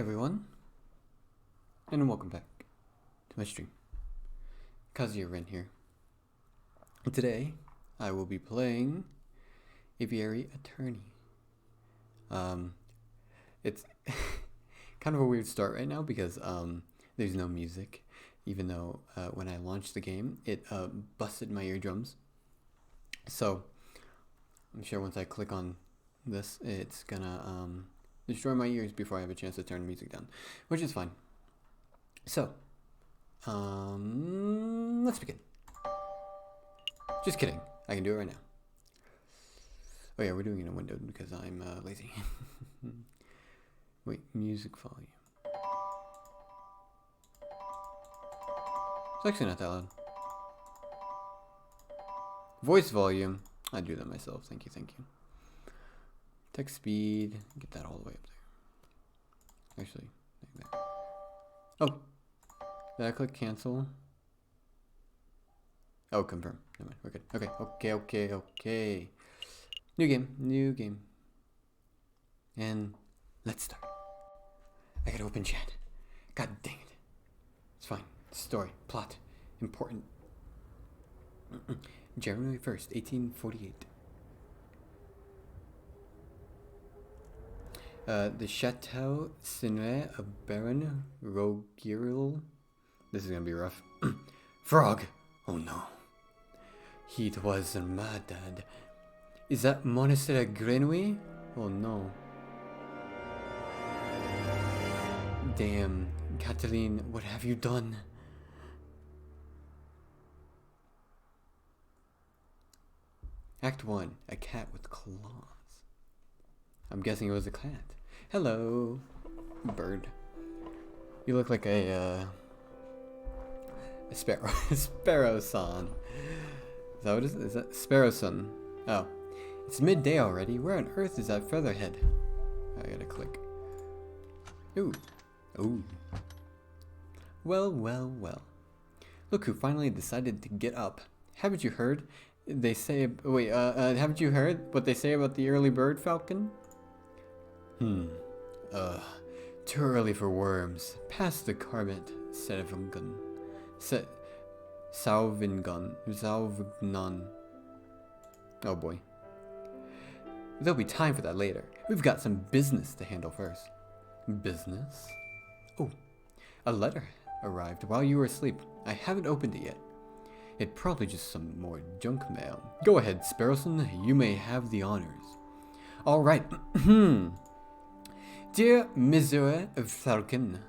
everyone, and welcome back to my stream. Kazuya here. And today, I will be playing Aviary Attorney. It's kind of a weird start right now because there's no music, even though when I launched the game, it busted my eardrums. So, I'm sure once I click on this, it's gonna destroy my ears before I have a chance to turn the music down, which is fine. So, let's begin. Just kidding. I can do it right now. Oh yeah, we're doing it in a window because I'm lazy. Wait, music volume. It's actually not that loud. Voice volume. I do that myself. Thank you, thank you. Text speed. Get that all the way up there. Actually, like that. Oh, did I click cancel? Oh, confirm. Never mind. We're good. Okay. New game. And let's start. I gotta open chat. God dang it. It's fine. Story, plot, important. January 1st, 1848. The Chateau Sinuet of Baron Rogiril. This is gonna be rough. Frog! Oh no. He was murdered. Is that Monastery Grenouille? Oh no. Damn, Kathleen, what have you done? Act 1. A cat with claws. I'm guessing it was a cat. Hello, bird. You look like a sparrow. Sparrow-san. Is that what it is? Is that Sparrow-san? Oh. It's midday already. Where on earth is that featherhead? I gotta click. Ooh. Well. Look who finally decided to get up. Haven't you heard? They say... Wait, haven't you heard what they say about the early bird falcon? Too early for worms. Pass the carpet, Salvingun. Salvignon. Oh boy. There'll be time for that later. We've got some business to handle first. Business? Oh, a letter arrived while you were asleep. I haven't opened it yet. It's probably just some more junk mail. Go ahead, Sparrowson. You may have the honors. All right. Dear Monsieur Falcon,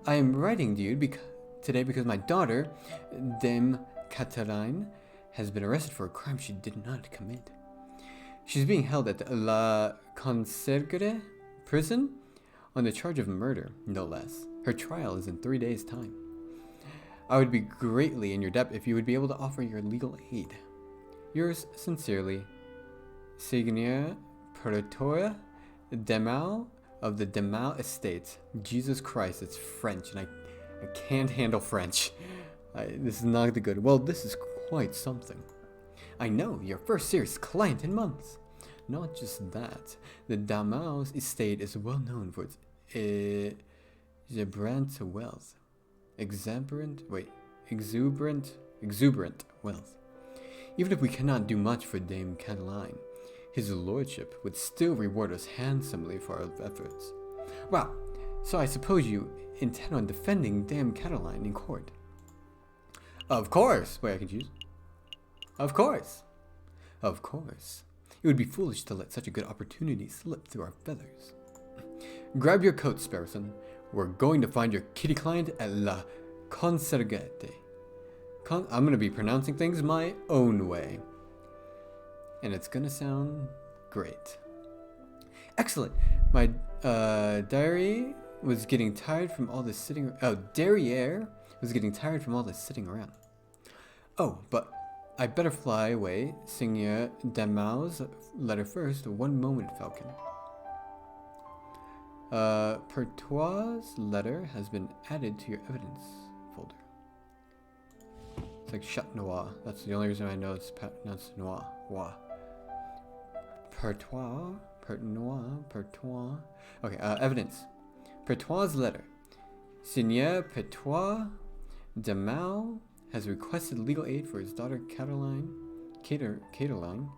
I am writing to you today because my daughter, Dame Catherine, has been arrested for a crime she did not commit. She's being held at La Conciergerie prison on the charge of murder, no less. Her trial is in 3 days' time. I would be greatly in your debt if you would be able to offer your legal aid. Yours sincerely, Seigneur Pretoria Demal of the Demal Estates. Jesus Christ, it's French, and I can't handle French. This is not the good. Well, this is quite something. I know, your first serious client in months. Not just that, the Demal Estate is well known for its exuberant wealth. Exuberant wealth. Even if we cannot do much for Dame Cataline, his lordship would still reward us handsomely for our efforts. Well, so I suppose you intend on defending Dame Cataline in court. Of course. Wait, I can choose. Of course. It would be foolish to let such a good opportunity slip through our feathers. Grab your coat, Sparrowson. We're going to find your kitty client at La Conciergerie. I'm going to be pronouncing things my own way. And it's going to sound great. Excellent. My diary was getting tired from all this sitting... Oh, derriere was getting tired from all this sitting around. Oh, but I better fly away. Seigneur Demal's letter first. One moment, Falcon. Pertois' letter has been added to your evidence folder. It's like Chat Noir. That's the only reason I know it's pronounced Noir. Pertois. Okay, evidence. Pertois' letter. Seigneur Pertois de Mal has requested legal aid for his daughter Cataline. Cataline.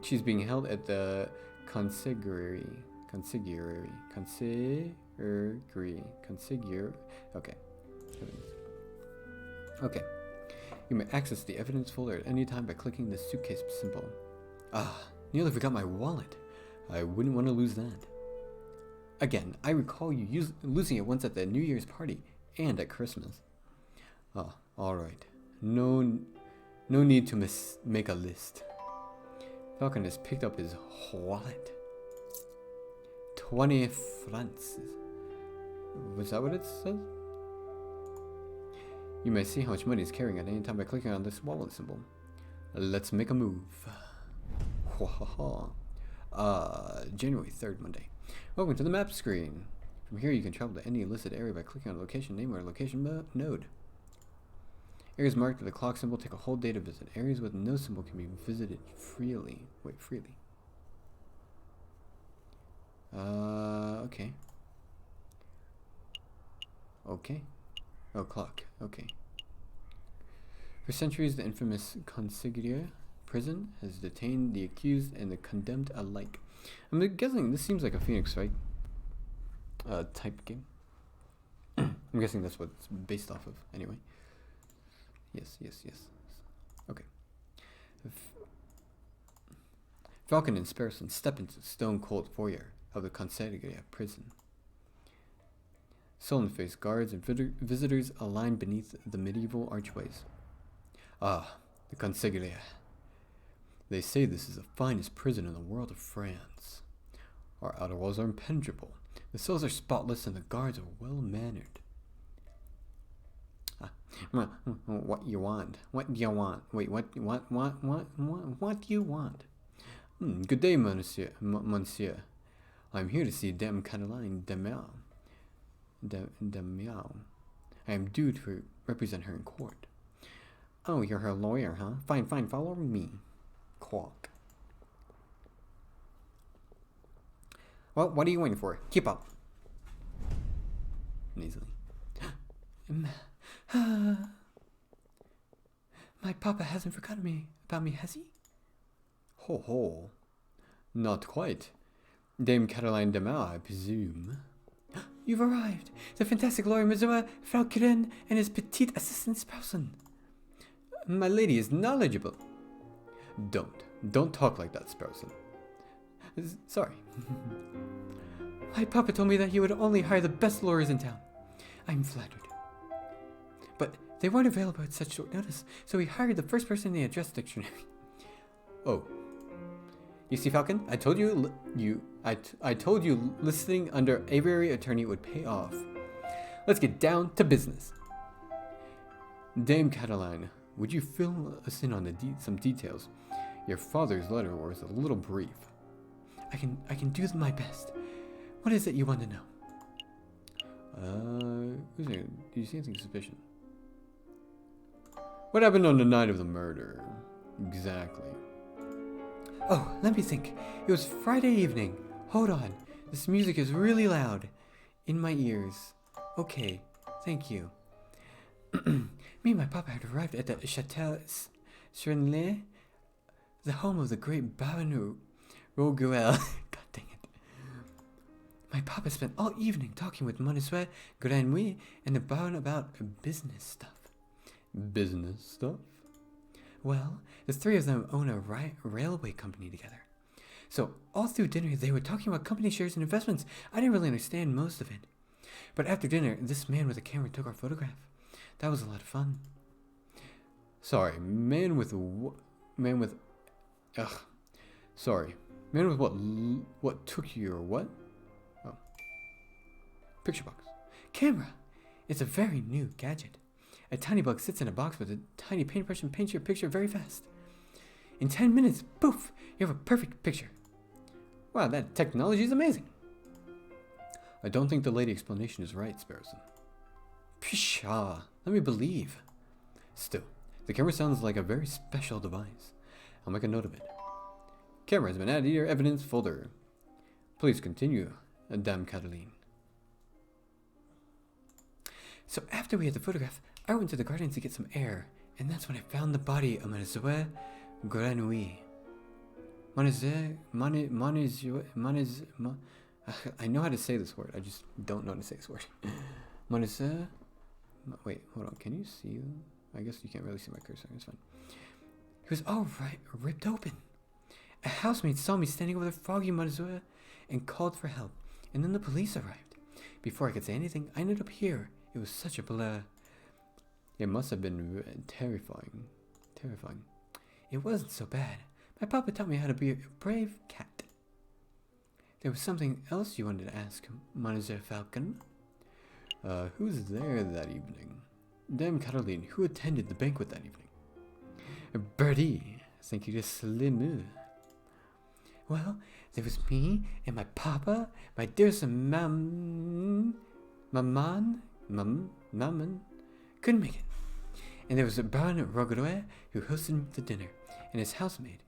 She's being held at the consigliere. Okay. Okay. You may access the evidence folder at any time by clicking the suitcase symbol. Ah, nearly forgot my wallet. I wouldn't want to lose that. Again, I recall you losing it once at the New Year's party and at Christmas. Ah, alright. No need to make a list. Falcon has picked up his wallet. 20 francs. Was that what it says? You may see how much money he's carrying at any time by clicking on this wallet symbol. Let's make a move. January 3rd, Monday. Welcome to the map screen. From here you can travel to any listed area by clicking on a location name or a location node. Areas marked with a clock symbol take a whole day to visit. Areas with no symbol can be visited freely. Wait, freely. Okay. Okay. Oh, clock. Okay. For centuries, the infamous consigliere prison has detained the accused and the condemned alike. I'm guessing this seems like a Phoenix Wright type game. I'm guessing that's what it's based off of, anyway. Yes. Okay. Falcon and Sparrowson step into the stone-cold foyer of the consigliere prison. Sullen-faced guards and visitors align beneath the medieval archways. Ah, the consigliere. They say this is the finest prison in the world of France. Our outer walls are impenetrable. The cells are spotless and the guards are well-mannered. What you want? What do you want? Wait, what do you want? Good day, monsieur. I'm here to see Dame Cataline de Mal. I am due to represent her in court. Oh, you're her lawyer, huh? Fine, follow me. Quack. Well, what are you waiting for? Keep up. Nasally. My papa hasn't forgotten about me, has he? Ho. Not quite. Dame Cataline de Mal, I presume. You've arrived. The fantastic lawyer Mizua Falkeren and his petite assistant Sparrowson. My lady is knowledgeable. Don't talk like that, Sparrowson. Sorry. My papa told me that he would only hire the best lawyers in town. I'm flattered. But they weren't available at such short notice, so he hired the first person in the address dictionary. Oh. You see, Falcon, I told you I told you listing under Aviary attorney would pay off. Let's get down to business. Dame Cataline, would you fill us in on some details? Your father's letter was a little brief. I can do my best. What is it you want to know? Do you see anything suspicious? What happened on the night of the murder? Exactly. Oh, let me think. It was Friday evening. Hold on. This music is really loud. In my ears. Okay. Thank you. Me and my papa had arrived at the Château Serenley, the home of the great Baron Roguel. God dang it. My papa spent all evening talking with Monsieur Granouille and the Baron about business stuff. Business stuff? Well, the three of them own a railway company together. So all through dinner, they were talking about company shares and investments. I didn't really understand most of it. But after dinner, this man with a camera took our photograph. That was a lot of fun. Sorry, man with what took you or what? Oh. Picture box. Camera. It's a very new gadget. A tiny bug sits in a box with a tiny paintbrush and paints your picture very fast. In 10 minutes, poof, you have a perfect picture. Wow, that technology is amazing. I don't think the lady explanation is right, Sparrowson. Pshaw, let me believe. Still, the camera sounds like a very special device. I'll make a note of it. Camera has been added to your evidence folder. Please continue, Dame Cataline. So after we had the photograph, I went to the garden to get some air, and that's when I found the body of Mademoiselle Grenouille. I know how to say this word, I just don't know how to say this word. Mademoiselle... Wait, hold on, can you see them? I guess you can't really see my cursor, it's fine. It was all ripped open. A housemaid saw me standing over the froggy Mademoiselle and called for help, and then the police arrived. Before I could say anything, I ended up here. It was such a blur. It must have been terrifying. Terrifying. It wasn't so bad. My papa taught me how to be a brave cat. There was something else you wanted to ask, Mademoiselle Falcon. Who's there that evening? Dame Caroline, who attended the banquet that evening? Birdie, thank you to Slimu. Well, there was me and my papa, my dearest maman, couldn't make it. And there was Baron Rogodoy who hosted the dinner, and his housemaid,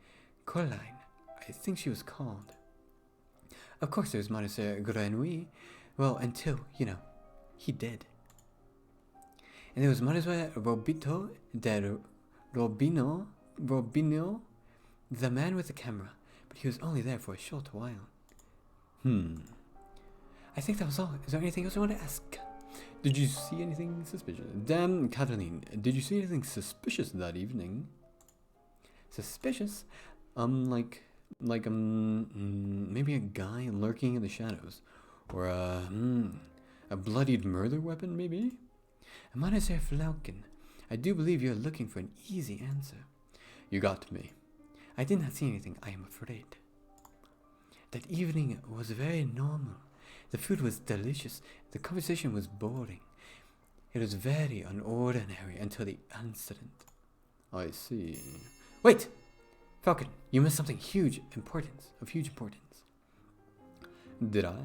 Coraline, I think she was called. Of course there was Mademoiselle Grenouille, well, until, he did. And there was Mademoiselle Robito de Robino, the man with the camera, but he was only there for a short while. I think that was all. Is there anything else you want to ask? Did you see anything suspicious? Dame Cataline, did you see anything suspicious that evening? Suspicious? Maybe a guy lurking in the shadows, or a bloodied murder weapon, maybe? Mademoiselle Falcon, I do believe you're looking for an easy answer. You got me. I did not see anything, I am afraid. That evening was very normal. The food was delicious. The conversation was boring. It was very unordinary until the incident. I see. Wait! Falcon, you missed something of huge importance. Did I?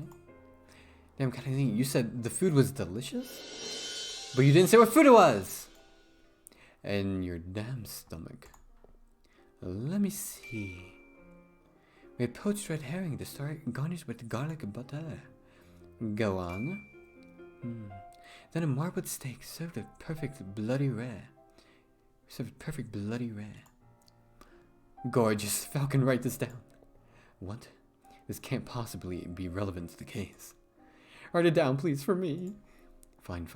Damn, Cataline, you said the food was delicious? But you didn't say what food it was! And your damn stomach. Let me see. We had poached red herring to start, garnished with garlic and butter. Go on. Then a marbled steak served with perfect bloody rare. Gorgeous. Falcon, write this down. What? This can't possibly be relevant to the case. Write it down, please, for me. Fine.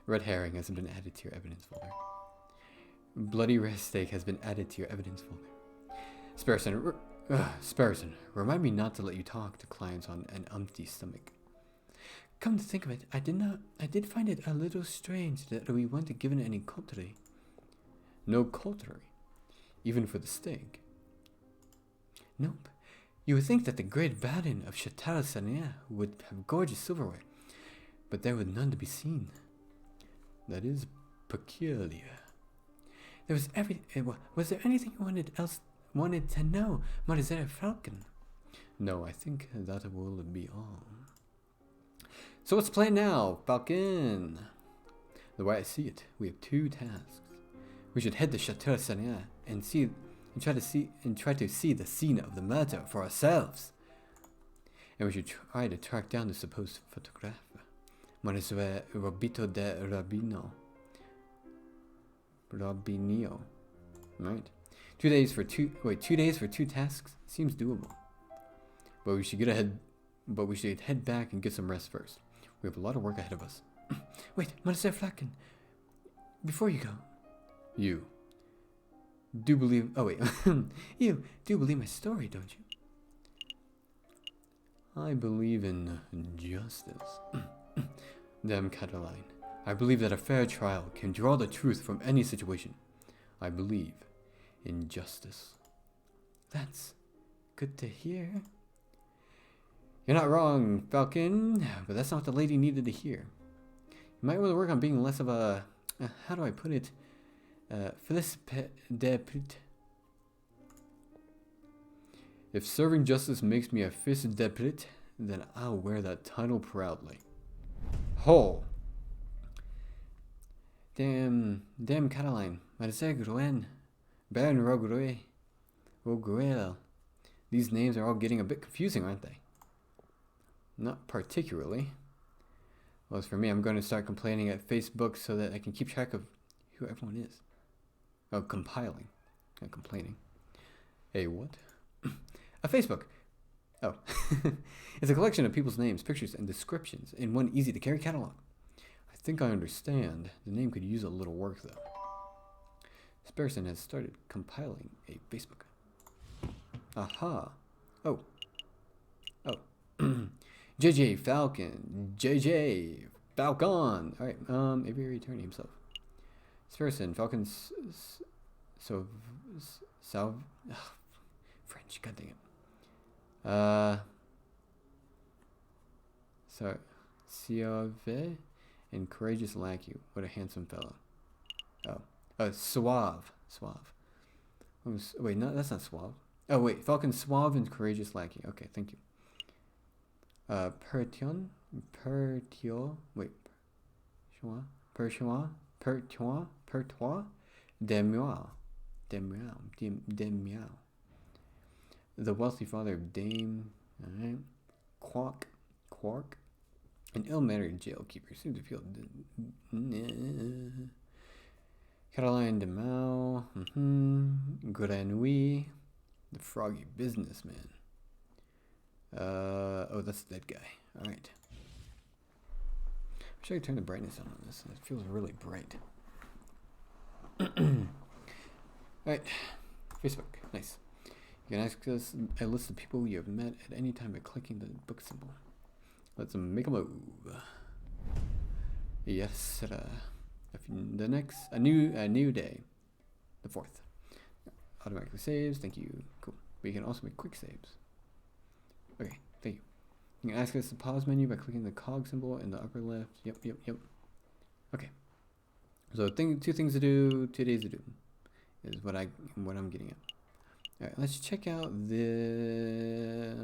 Red herring has been added to your evidence folder. Bloody rare steak has been added to your evidence folder. Sparrowson, remind me not to let you talk to clients on an empty stomach. Come to think of it, I did find it a little strange that we weren't given any cutlery. No cutlery? Even for the steak? Nope. You would think that the great baron of Chateau Sanier would have gorgeous silverware, but there was none to be seen. That is peculiar. Was there anything you wanted to know, Mademoiselle Falcon? No, I think that will be all. So what's the plan now, Falcon? The way I see it, we have two tasks. We should head to Chateau Sanier and try to see the scene of the murder for ourselves. And we should try to track down the supposed photographer, Mademoiselle Robito de Robinio. Right. 2 days for two tasks seems doable. But we should head back and get some rest first. We have a lot of work ahead of us. Wait, Mademoiselle Falcon. Before you go. You do believe you do believe my story, don't you? I believe in justice. Damn, Cataline. I believe that a fair trial can draw the truth from any situation. I believe in justice. That's good to hear. You're not wrong, Falcon, but that's not what the lady needed to hear. You might want to work on being less of a, how do I put it, fils de pute. If serving justice makes me a fils de pute, then I'll wear that title proudly. Ho! Damn, Cataline, Mademoiselle Grouin, Baron Roguel, These names are all getting a bit confusing, aren't they? Not particularly. Well, as for me, I'm going to start complaining at Facebook so that I can keep track of who everyone is. Oh, compiling. Not complaining. A what? A Facebook. Oh. It's a collection of people's names, pictures, and descriptions in one easy-to-carry catalog. I think I understand. The name could use a little work, though. This person has started compiling a Facebook. Aha. Oh. Oh. JJ Falcon. JJ Falcon. Alright, Aviary attorney himself. This person, Falcon's... French, god dang it. So, Ciave and courageous lackey. What a handsome fellow. Oh, suave. Suave. Wait, no, that's not suave. Oh, wait, Falcon suave and courageous lackey. Okay, thank you. Pertion? Pertio? Wait. Perchois? Pertois? Pertois? Demois. Demiao. The wealthy father of Dame. Alright. Quark. An ill-mannered jailkeeper. Seems to feel... Caroline Demau. Grenouille. The froggy businessman. Oh, that's that guy. Alright. I wish I could turn the brightness on this. It feels really bright. Alright. Facebook. Nice. You can access a list of people you have met at any time by clicking the book symbol. Let's make a move. Yes, a new day. The 4th. Automatically saves. Thank you. Cool. But you can also make quick saves. Okay, thank you. You can access the pause menu by clicking the cog symbol in the upper left. Yep. Okay. So two things to do, 2 days to do, is what I'm getting at. All right, let's check out the.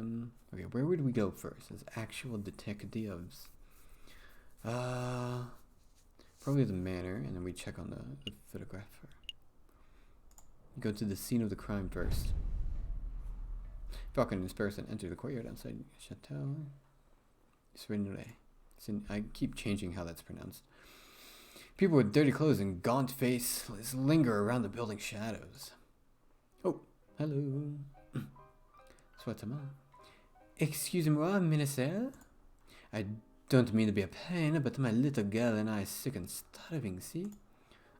Okay, where would we go first? As actual detectives. Probably the manor, and then we check on the photographer. Go to the scene of the crime first. Falcon and his person enter the courtyard outside Chateau. I keep changing how that's pronounced. People with dirty clothes and gaunt faces linger around the building's shadows. Oh, hello. Soit-moi. Excusez-moi, minister. I don't mean to be a pain, but my little girl and I are sick and starving, see?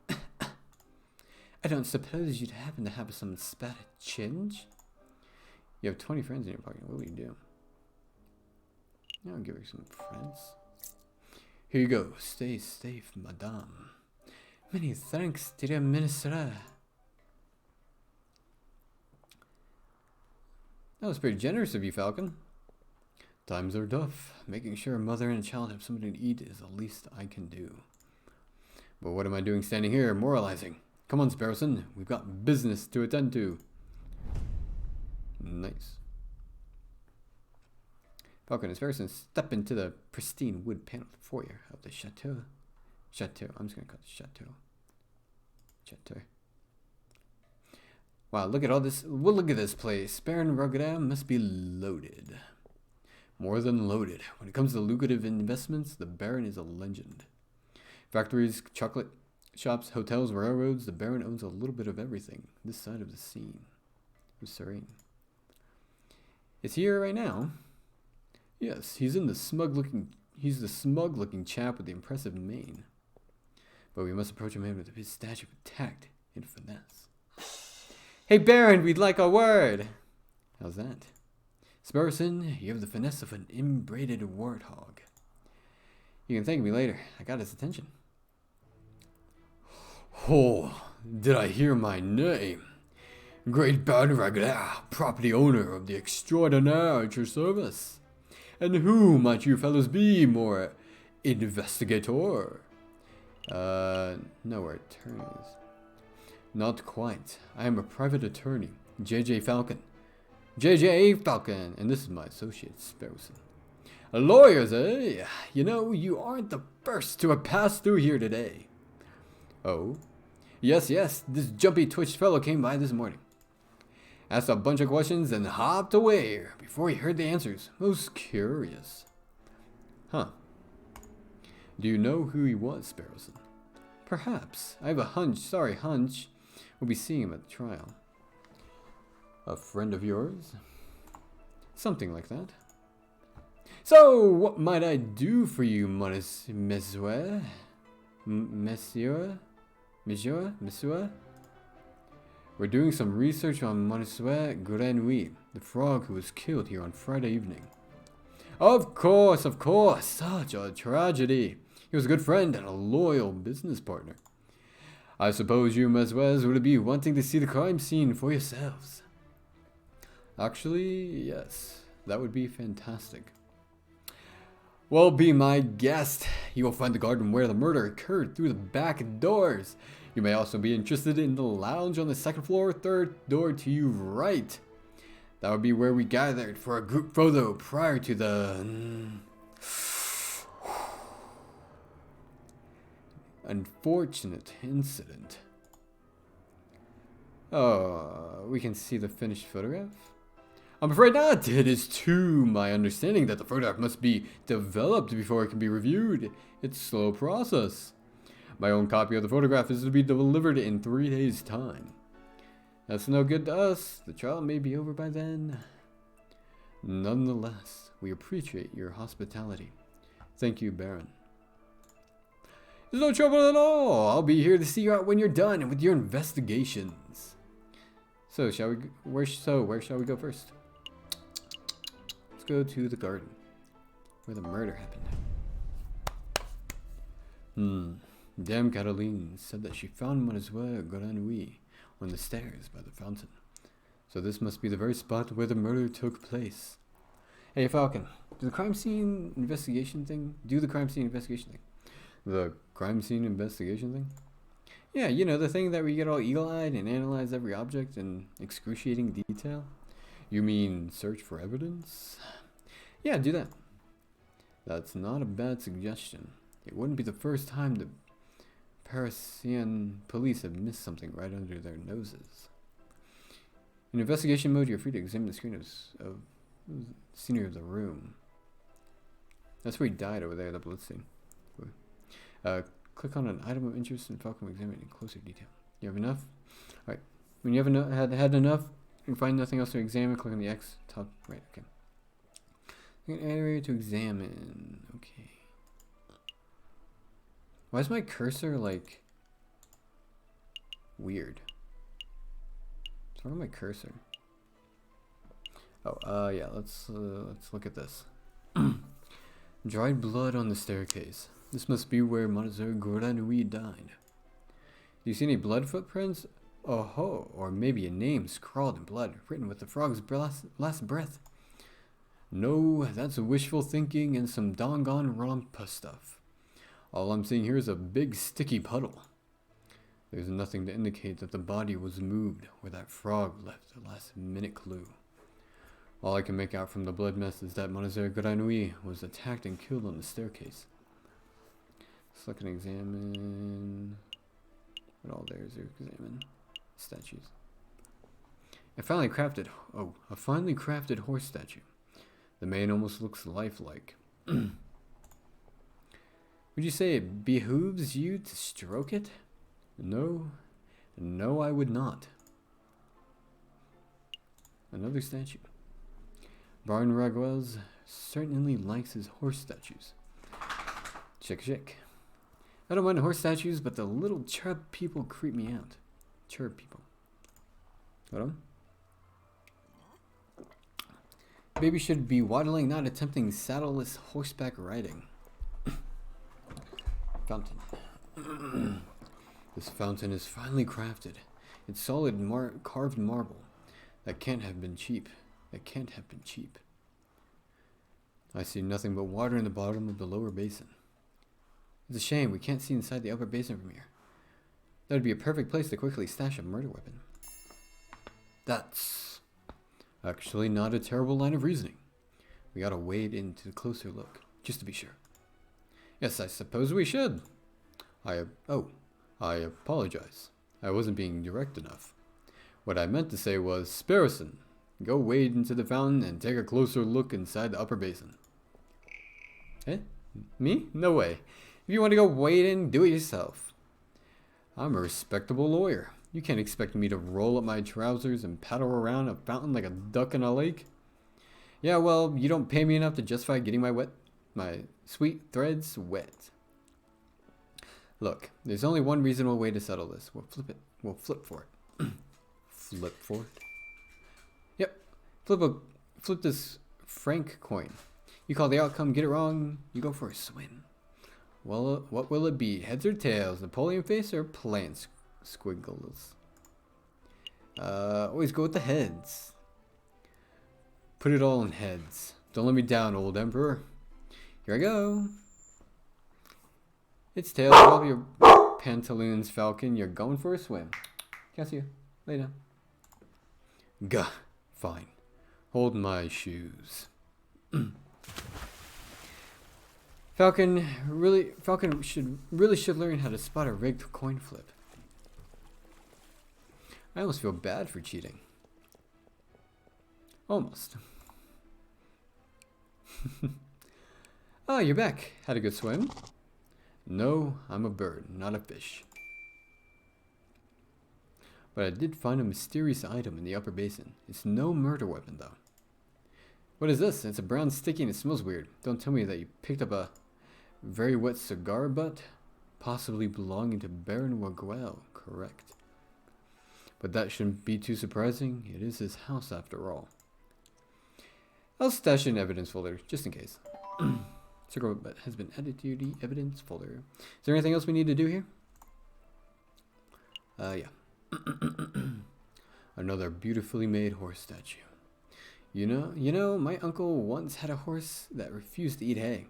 I don't suppose you'd happen to have some spare change? You have 20 friends in your pocket. What will you do? I'll give her some friends. Here you go. Stay safe, madame. Many thanks, dear minister. That was pretty generous of you, Falcon. Times are tough. Making sure a mother and a child have something to eat is the least I can do. But what am I doing standing here, moralizing? Come on, Sparrowson. We've got business to attend to. Nice. Falcon and Sparrowson step into the pristine wood paneled foyer of the chateau. I'm just gonna call it chateau. Wow, look at all this. Well, look at this place. Baron Rogadam must be loaded. More than loaded. When it comes to lucrative investments, the Baron is a legend. Factories, chocolate shops, hotels, railroads, the Baron owns a little bit of everything. This side of the scene was serene. Is he here right now? Yes, he's the smug looking chap with the impressive mane. But we must approach him with his stature with tact and finesse. Hey Baron, we'd like a word! How's that? Sparrowson, you have the finesse of an inbreeded warthog. You can thank me later. I got his attention. Oh, did I hear my name? Great Baron Ragnar, property owner of the extraordinaire at your service. And who might you fellows be, more investigator? No, we're attorneys. Not quite. I am a private attorney, JJ Falcon. JJ Falcon, and this is my associate, Sparrowson. Lawyers, eh? You know, you aren't the first to have passed through here today. Oh? Yes, this jumpy twitched fellow came by this morning. asked a bunch of questions, and hopped away before he heard the answers. Most curious. Huh. Do you know who he was, Sparrowson? Perhaps. I have a hunch. We'll be seeing him at the trial. A friend of yours? Something like that. So, what might I do for you, Monsieur? Monsieur? We're doing some research on Monsieur Grenouille, the frog who was killed here on Friday evening. Of course. Such a tragedy. He was a good friend and a loyal business partner. I suppose you, Messieurs, would be wanting to see the crime scene for yourselves. Actually, yes. That would be fantastic. Well, be my guest. You will find the garden where the murder occurred through the back doors. You may also be interested in the lounge on the second floor, third door to you right. That would be where we gathered for a group photo prior to the unfortunate incident. Oh, we can see the finished photograph? I'm afraid not. It is to my understanding that the photograph must be developed before it can be reviewed. It's a slow process. My own copy of the photograph is to be delivered in 3 days' time. That's no good to us. The trial may be over by then. Nonetheless, we appreciate your hospitality. Thank you, Baron. There's no trouble at all. I'll be here to see you out when you're done with your investigations. So, where shall we go first? Let's go to the garden, where the murder happened. Dame Caroline said that she found Monsieur Grenouille on the stairs by the fountain. So this must be the very spot where the murder took place. Hey, Falcon, do the crime scene investigation thing? The crime scene investigation thing? Yeah, you know, the thing that we get all eagle-eyed and analyze every object in excruciating detail? You mean search for evidence? Yeah, do that. That's not a bad suggestion. It wouldn't be the first time the Parisian police have missed something right under their noses. In investigation mode, you're free to examine the screen of scenery of the room. That's where he died over there, the blood stain. Click on an item of interest and Falcon will examine it in closer detail. You have enough? Alright. When you have had enough, you find nothing else to examine, click on the X top right. Okay. An area to examine. Okay. Why is my cursor like weird? What's wrong with my cursor? Oh, yeah. Let's look at this. Dried blood on the staircase. This must be where Monsieur Grenouille died. Do you see any blood footprints? Oh ho! Or maybe a name scrawled in blood, written with the frog's last breath. No, that's wishful thinking and some doggone rompa stuff. All I'm seeing here is a big sticky puddle. There's nothing to indicate that the body was moved or that frog left a last-minute clue. All I can make out from the blood mess is that Monsieur Grenouille was attacked and killed on the staircase. So I can examine what all there is to examine. Statues. A finely crafted horse statue. The mane almost looks lifelike. Would you say it behooves you to stroke it? No, I would not. Another statue. Baron Raguez certainly likes his horse statues. Check. I don't mind horse statues, but the little Chirp people creep me out. Chirp people. Hold on. Baby should be waddling, not attempting saddleless horseback riding. Fountain. This fountain is finely crafted. It's solid carved marble. That can't have been cheap. I see nothing but water in the bottom of the lower basin. It's a shame we can't see inside the upper basin from here. That would be a perfect place to quickly stash a murder weapon. That's actually not a terrible line of reasoning. We gotta wade into a closer look, just to be sure. Yes, I suppose we should. I apologize. I wasn't being direct enough. What I meant to say was, Sparrowson, go wade into the fountain and take a closer look inside the upper basin. Eh? Me? No way. If you want to go wade in, do it yourself. I'm a respectable lawyer. You can't expect me to roll up my trousers and paddle around a fountain like a duck in a lake. Yeah, well, you don't pay me enough to justify getting my sweet threads wet. Look, there's only one reasonable way to settle this. We'll flip for it. Flip for it? Yep. Flip this franc coin. You call the outcome, get it wrong, you go for a swim. Well, what will it be? Heads or tails? Napoleon face or plant squiggles? Always go with the heads. Put it all in heads. Don't let me down, old emperor. Here I go. It's tails. Drop your pantaloons, Falcon. You're going for a swim. Can't see you. Lay down. Gah. Fine. Hold my shoes. Falcon should learn how to spot a rigged coin flip. I almost feel bad for cheating. Almost. Oh, you're back. Had a good swim? No, I'm a bird, not a fish. But I did find a mysterious item in the upper basin. It's no murder weapon, though. What is this? It's a brown sticky and it smells weird. Don't tell me that you picked up a very wet cigar butt, possibly belonging to Baron Waguel, correct? But that shouldn't be too surprising. It is his house after all. I'll stash in evidence folder, just in case. Cigar butt has been added to the evidence folder. Is there anything else we need to do here? Yeah. Another beautifully made horse statue. You know, my uncle once had a horse that refused to eat hay.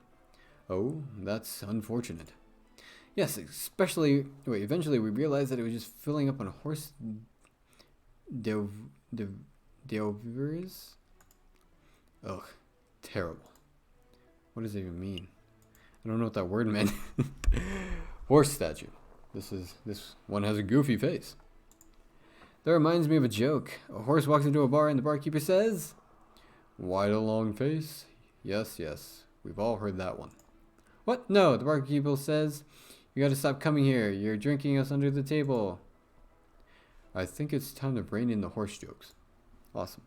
Oh, that's unfortunate. Yes, eventually we realized that it was just filling up on horse Delvers. Ugh, terrible. What does it even mean? I don't know what that word meant. Horse statue. This one has a goofy face. That reminds me of a joke. A horse walks into a bar and the barkeeper says, "Why the long face?" Yes, we've all heard that one. What? No, the barkeeper says, "You gotta stop coming here. You're drinking us under the table." I think it's time to rein in the horse jokes. Awesome.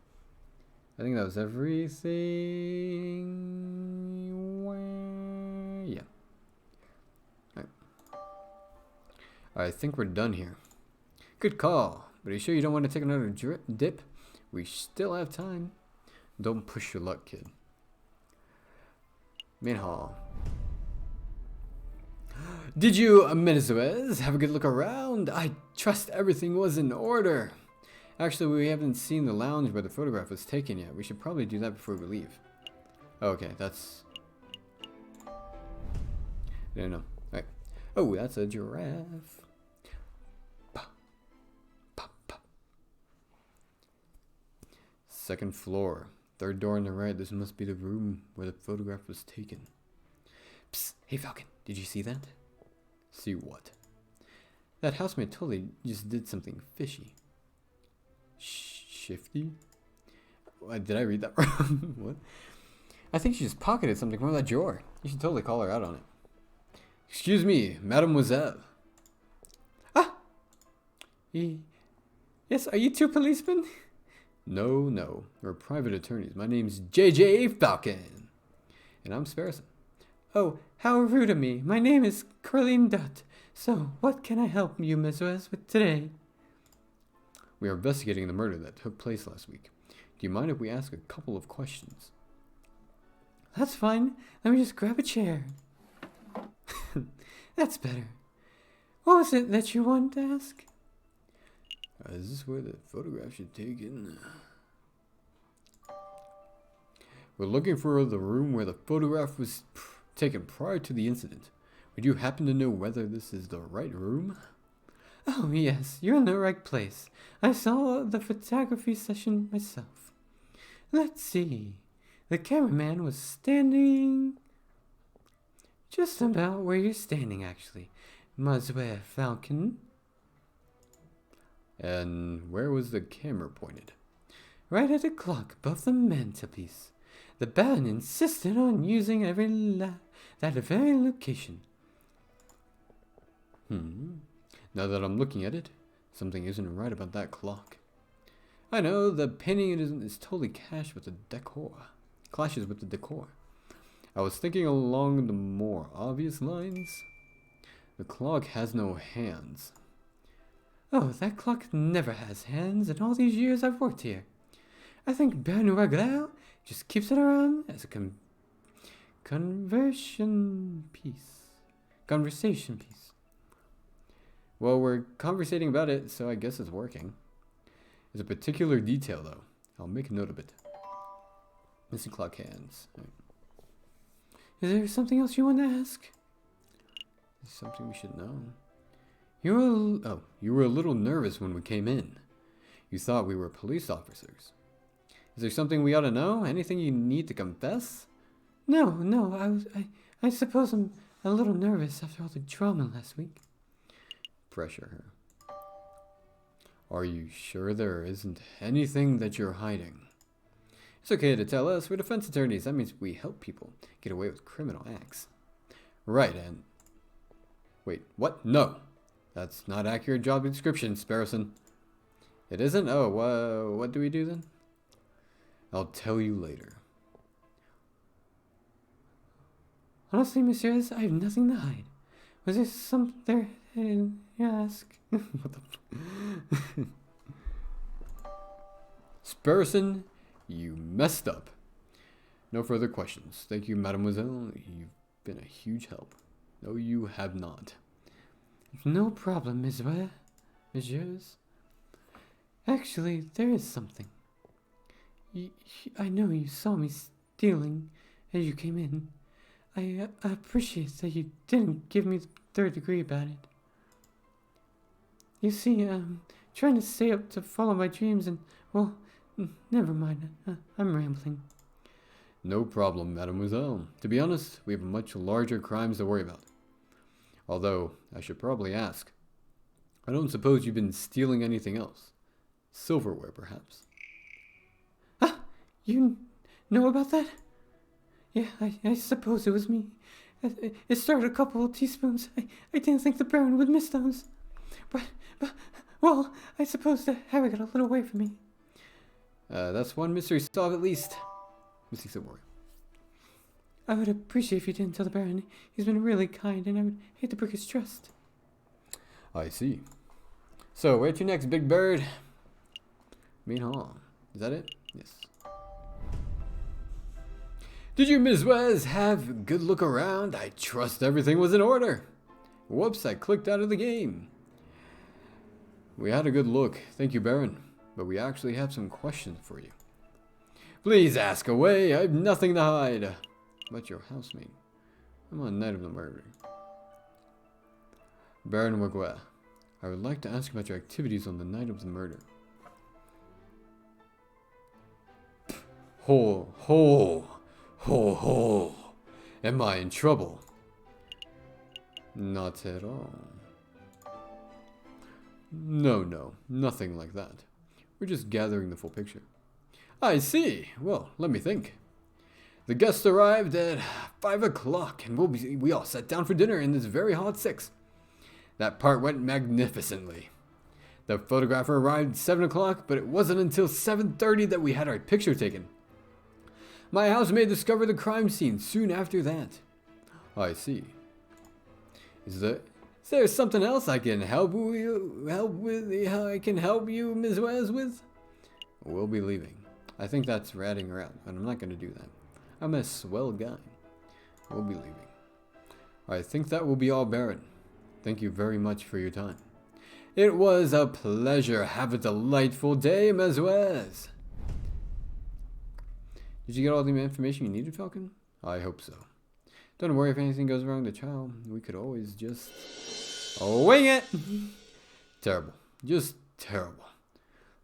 I think that was everything. Yeah. Alright. I think we're done here. Good call. But are you sure you don't want to take another dip? We still have time. Don't push your luck, kid. Main hall. Did you, Menezuez, have a good look around? I trust everything was in order. Actually, we haven't seen the lounge where the photograph was taken yet. We should probably do that before we leave. Okay, that's... I don't know. Alright. Oh, that's a giraffe. Second floor. Third door on the right. This must be the room where the photograph was taken. Psst. Hey, Falcon. Did you see that? See what? That housemate totally just did something fishy. Shifty? Did I read that wrong? What? I think she just pocketed something from that drawer. You should totally call her out on it. Excuse me, mademoiselle. Ah! Yes, are you two policemen? No. We're private attorneys. My name's J.J. Falcon. And I'm Sparrowson. Oh, how rude of me. My name is Corleen Dutt. So, what can I help you, Menezuez, with today? We are investigating the murder that took place last week. Do you mind if we ask a couple of questions? That's fine. Let me just grab a chair. That's better. What was it that you wanted to ask? Is this where the photograph should take in? We're looking for the room where the photograph was taken prior to the incident. Would you happen to know whether this is the right room? Oh, yes, you're in the right place. I saw the photography session myself. Let's see. The cameraman was standing just about where you're standing, actually. Monsieur Falcon. And where was the camera pointed? Right at the clock above the mantelpiece. The Baron insisted on using that very location. Now that I'm looking at it, something isn't right about that clock. I know the painting is totally clashes with the decor. I was thinking along the more obvious lines. The clock has no hands. Oh, that clock never has hands in all these years I've worked here. I think Baron Raguel just keeps it around as a conversation piece. Well, we're conversating about it, so I guess it's working. There's a particular detail, though. I'll make a note of it. Missing clock hands. Right. Is there something else you want to ask? Something we should know. You were a little nervous when we came in. You thought we were police officers. Is there something we ought to know? Anything you need to confess? No. I suppose I'm a little nervous after all the drama last week. Pressure her. Are you sure there isn't anything that you're hiding? It's okay to tell us. We're defense attorneys. That means we help people get away with criminal acts. Right, and... Wait, what? No. That's not accurate job description, Sparrowson. It isn't? Oh, what do we do then? I'll tell you later. Honestly, messieurs, I have nothing to hide. Was there something there I didn't ask? What the Sparrowson, you messed up. No further questions. Thank you, mademoiselle. You've been a huge help. No, you have not. No problem, messieurs. Actually, there is something. I know you saw me stealing as you came in. I appreciate that you didn't give me the third degree about it. You see, I'm trying to stay up to follow my dreams and, well, never mind. I'm rambling. No problem, mademoiselle. To be honest, we have much larger crimes to worry about. Although, I should probably ask. I don't suppose you've been stealing anything else. Silverware, perhaps. Ah, you know about that? Yeah, I suppose it was me. It started a couple of teaspoons. I didn't think the Baron would miss those. But, well, I suppose that Harry got a little away from me. That's one mystery solved at least. Missing silverware. I would appreciate if you didn't tell the Baron. He's been really kind, and I would hate to break his trust. I see. So, where to next, Big Bird? Main hall. Is that it? Yes. Did you, Ms. Wes, have a good look around? I trust everything was in order. Whoops, I clicked out of the game. We had a good look. Thank you, Baron. But we actually have some questions for you. Please ask away. I have nothing to hide. About your housemate. I'm on night of the murder. Baron Waguet, I would like to ask about your activities on the night of the murder. Ho. Am I in trouble? Not at all. No, nothing like that. We're just gathering the full picture. I see. Well, let me think. The guests arrived at 5 o'clock, and we all sat down for dinner in this very hot 6. That part went magnificently. The photographer arrived at 7 o'clock, but it wasn't until 7:30 that we had our picture taken. My housemaid discovered the crime scene soon after that. I see. Is there something else I can help you Ms. Wes, with? We'll be leaving. I think that's ratting her out, and I'm not going to do that. I'm a swell guy. We'll be leaving. I think that will be all, Baron. Thank you very much for your time. It was a pleasure. Have a delightful day, Ms. Wes. Did you get all the information you needed, Falcon? I hope so. Don't worry if anything goes wrong to Chow. We could always just... wing it! Terrible. Just terrible.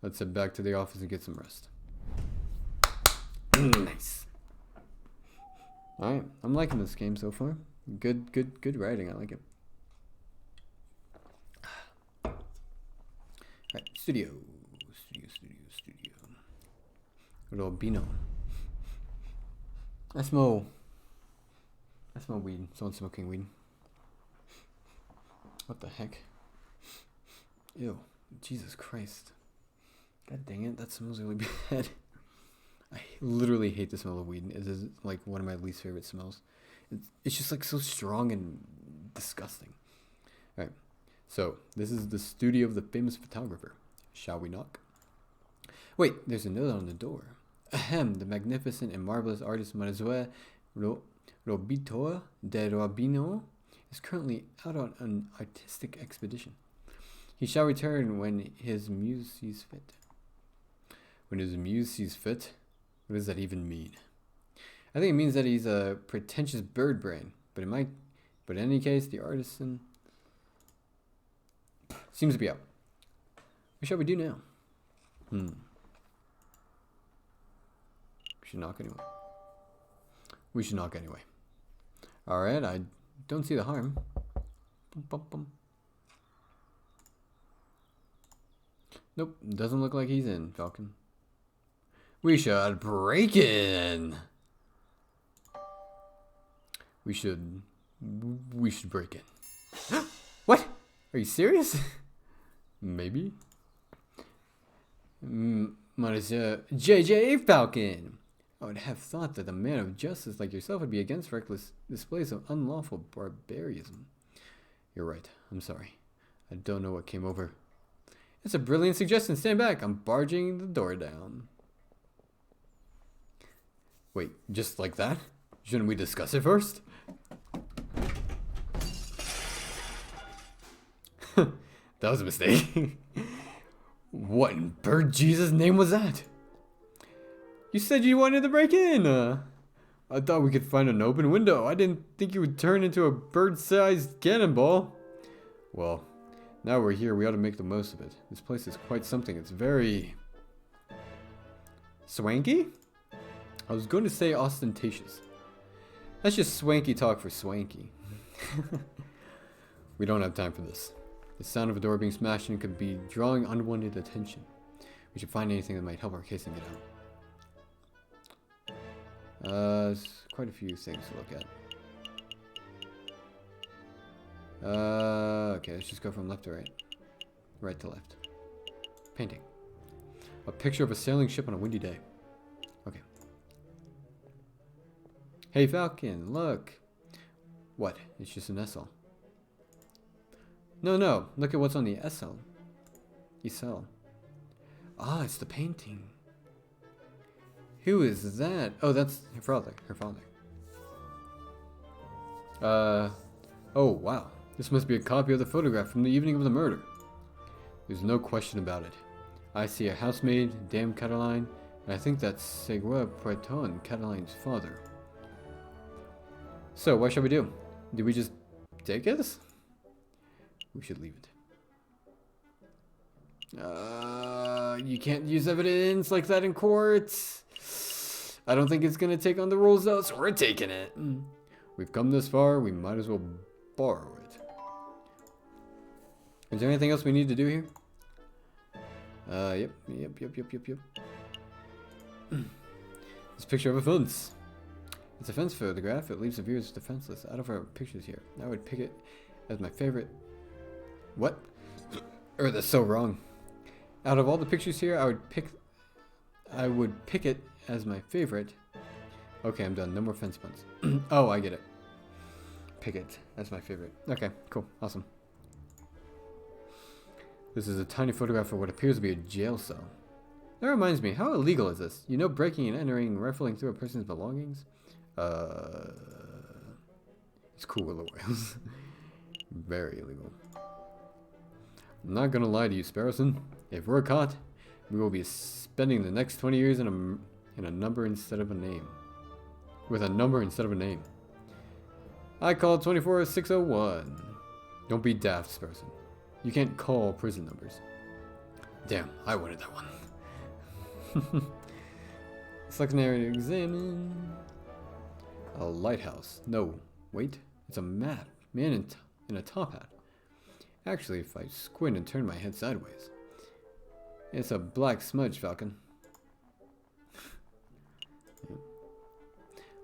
Let's head back to the office and get some rest. Nice. Alright, I'm liking this game so far. Good writing, I like it. Alright, studio. Little Albino. I smell weed. Someone's smoking weed. What the heck? Ew. Jesus Christ. God dang it, that smells really bad. I literally hate the smell of weed. It is like one of my least favorite smells. It's just like so strong and disgusting. Alright, so this is the studio of the famous photographer. Shall we knock? Wait, there's a note on the door. Ahem, the magnificent and marvelous artist Manuel Robito de Robino is currently out on an artistic expedition. He shall return when his muse sees fit. When his muse sees fit? What does that even mean? I think it means that he's a pretentious bird brain, but in any case, the artisan seems to be out. What shall we do now? We should knock anyway. Alright, I don't see the harm. Bum, bum, bum. Nope, doesn't look like he's in, Falcon. We should break in. We should break in. What? Are you serious? Maybe. Monsieur J.J. Falcon. I would have thought that a man of justice like yourself would be against reckless displays of unlawful barbarism. You're right. I'm sorry. I don't know what came over. It's a brilliant suggestion. Stand back. I'm barging the door down. Wait, just like that? Shouldn't we discuss it first? That was a mistake. What in bird Jesus' name was that? You said you wanted to break in. I thought we could find an open window. I didn't think you would turn into a bird-sized cannonball. Well, now we're here. We ought to make the most of it. This place is quite something. It's very swanky? I was going to say ostentatious. That's just swanky talk for swanky. We don't have time for this. The sound of a door being smashed in could be drawing unwanted attention. We should find anything that might help our case and get out. There's quite a few things to look at. Okay, let's just go from left to right. Right to left. Painting. A picture of a sailing ship on a windy day. Okay. Hey Falcon, look! What? It's just an SL. No, look at what's on the SL. ESL. Ah, it's the painting. Who is that? Oh, that's her father. Oh wow. This must be a copy of the photograph from the evening of the murder. There's no question about it. I see a housemaid, Dame Cataline, and I think that's Segura Breton, Cataline's father. So, what shall we do? Do we just take this? We should leave it. You can't use evidence like that in court. I don't think it's gonna take on the rules though, so we're taking it. We've come this far, we might as well borrow it. Is there anything else we need to do here? Yep. This picture of a fence. It's a fence photograph. It leaves the viewers defenseless. Out of our pictures here, I would pick it as my favorite. What? That's so wrong. Out of all the pictures here, I would pick it as my favorite. Okay, I'm done. No more fence puns. Oh, I get it. Pick it as my favorite. Okay, cool. Awesome. This is a tiny photograph of what appears to be a jail cell. That reminds me, how illegal is this? You know, breaking and entering, rifling through a person's belongings? It's cool with the whales. Very illegal. I'm not gonna lie to you, Sparrowson. If we're caught, we will be spending the next 20 years in a number instead of a name. With a number instead of a name. I call 24601. Don't be daft, Sparrowson. You can't call prison numbers. Damn, I wanted that one. Selection area to examine. A lighthouse. No, wait. It's a map. Man in a top hat. Actually, if I squint and turn my head sideways, It's a black smudge, Falcon.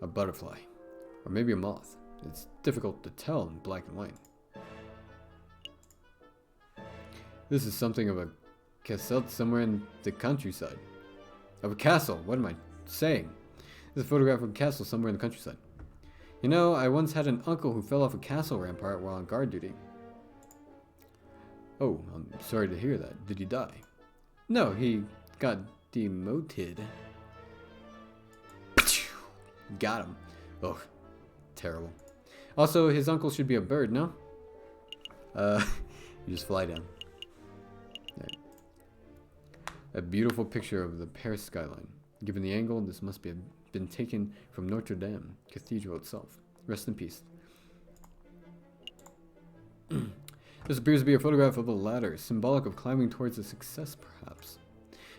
A butterfly. Or maybe a moth. It's difficult to tell in black and white. This is something of a castle somewhere in the countryside. Of a castle. What am I saying? This is a photograph of a castle somewhere in the countryside. You know, I once had an uncle who fell off a castle rampart while on guard duty. Oh, I'm sorry to hear that. Did he die? No, he got demoted. Got him. Oh, terrible. Also, his uncle should be a bird, no? You just fly down. Right. A beautiful picture of the Paris skyline. Given the angle, this must have been taken from Notre Dame Cathedral itself. Rest in peace. This appears to be a photograph of a ladder, symbolic of climbing towards a success, perhaps.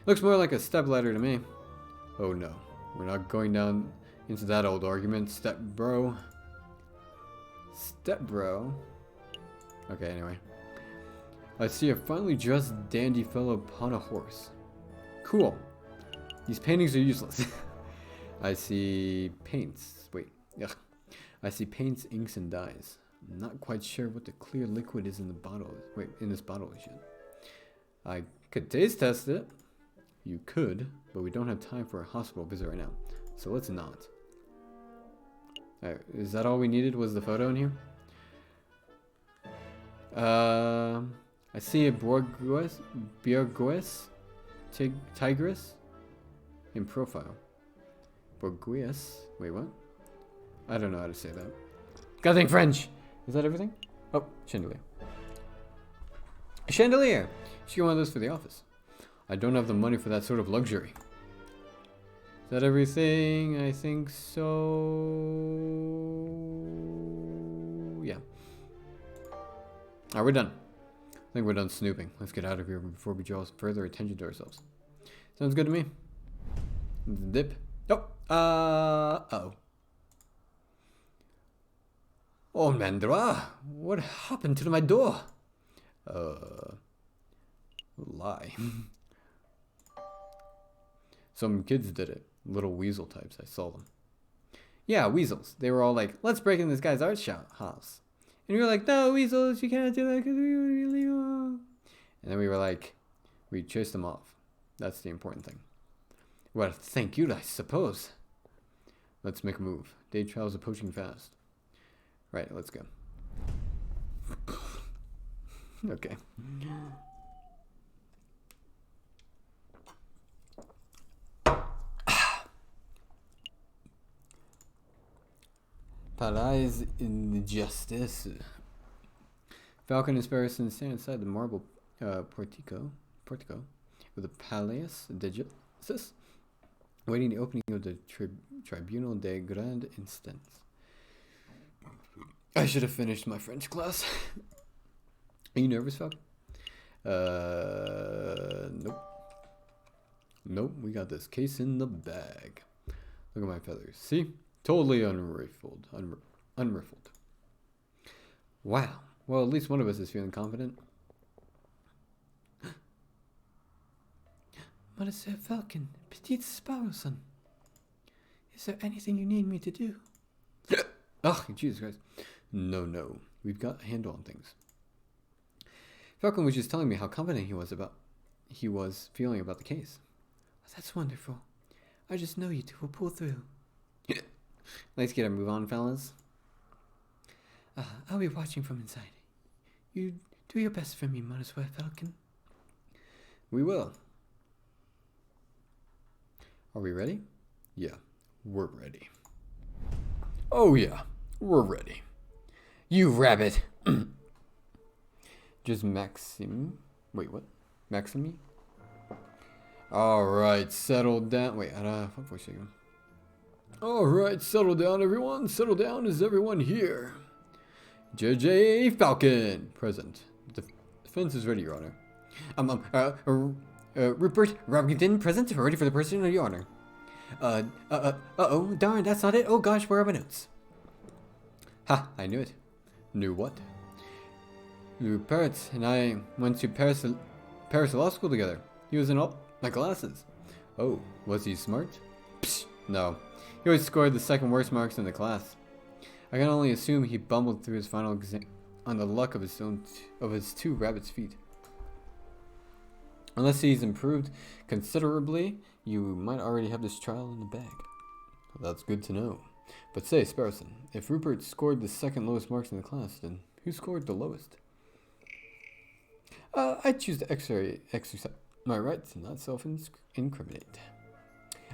Looks more like a step ladder to me. Oh no, we're not going down into that old argument, step bro. Step bro. Okay, anyway. I see a finely dressed dandy fellow upon a horse. Cool. These paintings are useless. I see paints. Wait. Ugh. I see paints, inks, and dyes. I'm not quite sure what the clear liquid is in the bottle. Wait, in this bottle is yet. I could taste test it. You could, but we don't have time for a hospital visit right now. So let's not. Alright, is that all we needed? Was the photo in here? I see a Borgues Tigress in profile. Borgues? Wait, what? I don't know how to say that. Gotta think French! Is that everything? Oh, chandelier. A chandelier! Should get one of those for the office. I don't have the money for that sort of luxury. Is that everything? I think so. Yeah. Alright, we're done. I think we're done snooping. Let's get out of here before we draw further attention to ourselves. Sounds good to me. Dip. Oh. Uh-oh. Oh, Mandra, what happened to my door? Lie. Some kids did it. Little weasel types, I saw them. Yeah, weasels. They were all like, let's break in this guy's art house. And we were like, no, weasels, you can't do that because we were illegal. And then we were like, we chased them off. That's the important thing. Well, thank you, I suppose. Let's make a move. Day travel's approaching fast. Right, let's go. Okay. Palais Injustice. Falcon and Sparrowson stand inside the marble portico with the Palais Injustice, waiting the opening of the Tribunal de Grande Instance. I should have finished my French class. Are you nervous, Falcon? Nope. Nope, we got this case in the bag. Look at my feathers. See? Totally unruffled. Unruffled. Wow. Well, at least one of us is feeling confident. Monsieur Falcon, Petite Sparrowson. Is there anything you need me to do? Oh, Jesus Christ. No. We've got a handle on things. Falcon was just telling me how confident he was feeling about the case. That's wonderful. I just know you two will pull through. Let's get a move on, fellas. I'll be watching from inside. You do your best for me, Monsieur Falcon. We will. Are we ready? Yeah, we're ready. Oh yeah, we're ready. You rabbit. Just Maxim. Wait, what? Maximi? Alright, settle down. Wait, what voice are you? Alright, settle down, everyone. Settle down. Is everyone here? JJ Falcon, present. The defense is ready, Your Honor. Rupert Robington, present. Ready for the person of Your Honor. Uh-oh, darn, that's not it. Oh gosh, where are my notes? Ha, I knew it. Knew what? Rupert and I went to Paris Law School together. He was in all my classes. Oh, was he smart? Psh, no. He always scored the second worst marks in the class. I can only assume he bumbled through his final exam on the luck of his two rabbit's feet. Unless he's improved considerably, you might already have this trial in the bag. That's good to know. But say, Sparrowson, if Rupert scored the second lowest marks in the class, then who scored the lowest? I choose to exercise my right to not self-incriminate.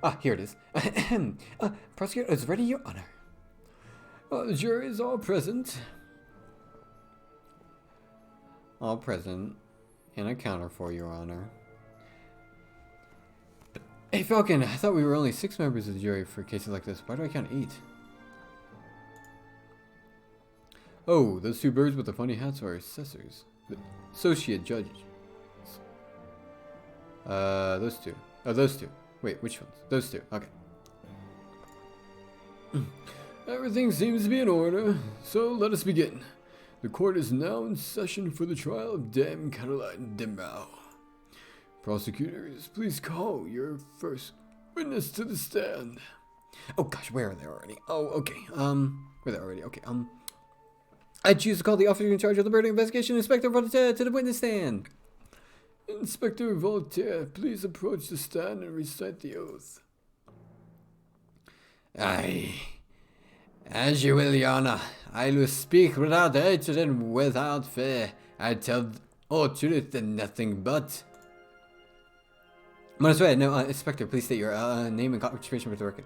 Ah, here it is. Prosecutor is ready, Your Honor. The jury is all present. All present. And a counter for Your Honor. Hey, Falcon, I thought we were only 6 members of the jury for cases like this. Why do I count 8? Oh, those 2 birds with the funny hats are assessors. The associate judges. Those 2. Oh, those 2. Wait, which ones? Those 2. Okay. Everything seems to be in order, so let us begin. The court is now in session for the trial of Dame Caroline Demau. Prosecutors, please call your first witness to the stand. Oh gosh, where are they already? Oh, okay. Where are they already? Okay. I choose to call the officer in charge of the murder investigation, Inspector Voltaire, to the witness stand. Inspector Voltaire, please approach the stand and recite the oath. Aye. As you will, Your Honor. I will speak without hatred and without fear. I tell all truth and nothing but. No, Inspector, please state your name and occupation for the record.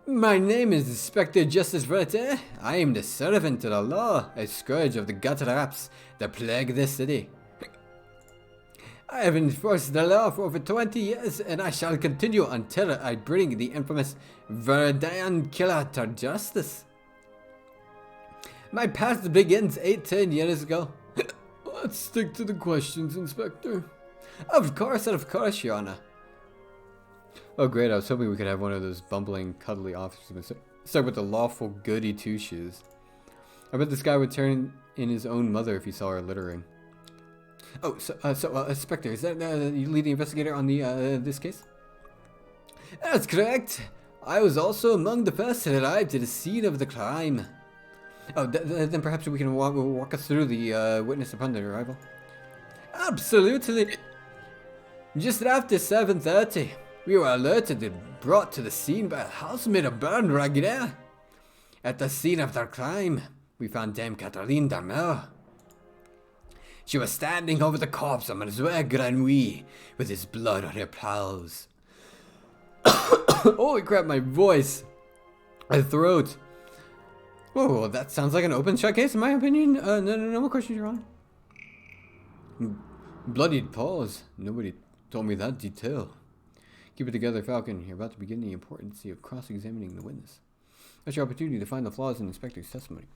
My name is Inspector Justice Voltaire. I am the servant of the law, a scourge of the gutter rats that plague this city. I have enforced the law for over 20 years, and I shall continue until I bring the infamous Verdun killer to justice. My past begins 18 years ago. Let's stick to the questions, Inspector. Of course, Your Honor. Oh great, I was hoping we could have one of those bumbling, cuddly officers start with the lawful goody two-shoes. I bet this guy would turn in his own mother if he saw her littering. Oh, Inspector, is that you leading investigator on the this case? That's correct. I was also among the first to arrive to the scene of the crime. Oh, then perhaps we can walk us through the witness upon their arrival. Absolutely. Just after 7:30, we were alerted and brought to the scene by a housemaid of Baron Raguer. At the scene of the crime, we found Dame Caroline Demau. She was standing over the corpse of Monsieur Granouille with his blood on her pals. Holy crap, my voice. My throat. Whoa, that sounds like an open shut case in my opinion. No more questions, Your Honor. Bloodied paws. Nobody told me that detail. Keep it together, Falcon. You're about to begin the importance of cross-examining the witness. That's your opportunity to find the flaws in the inspector's testimony.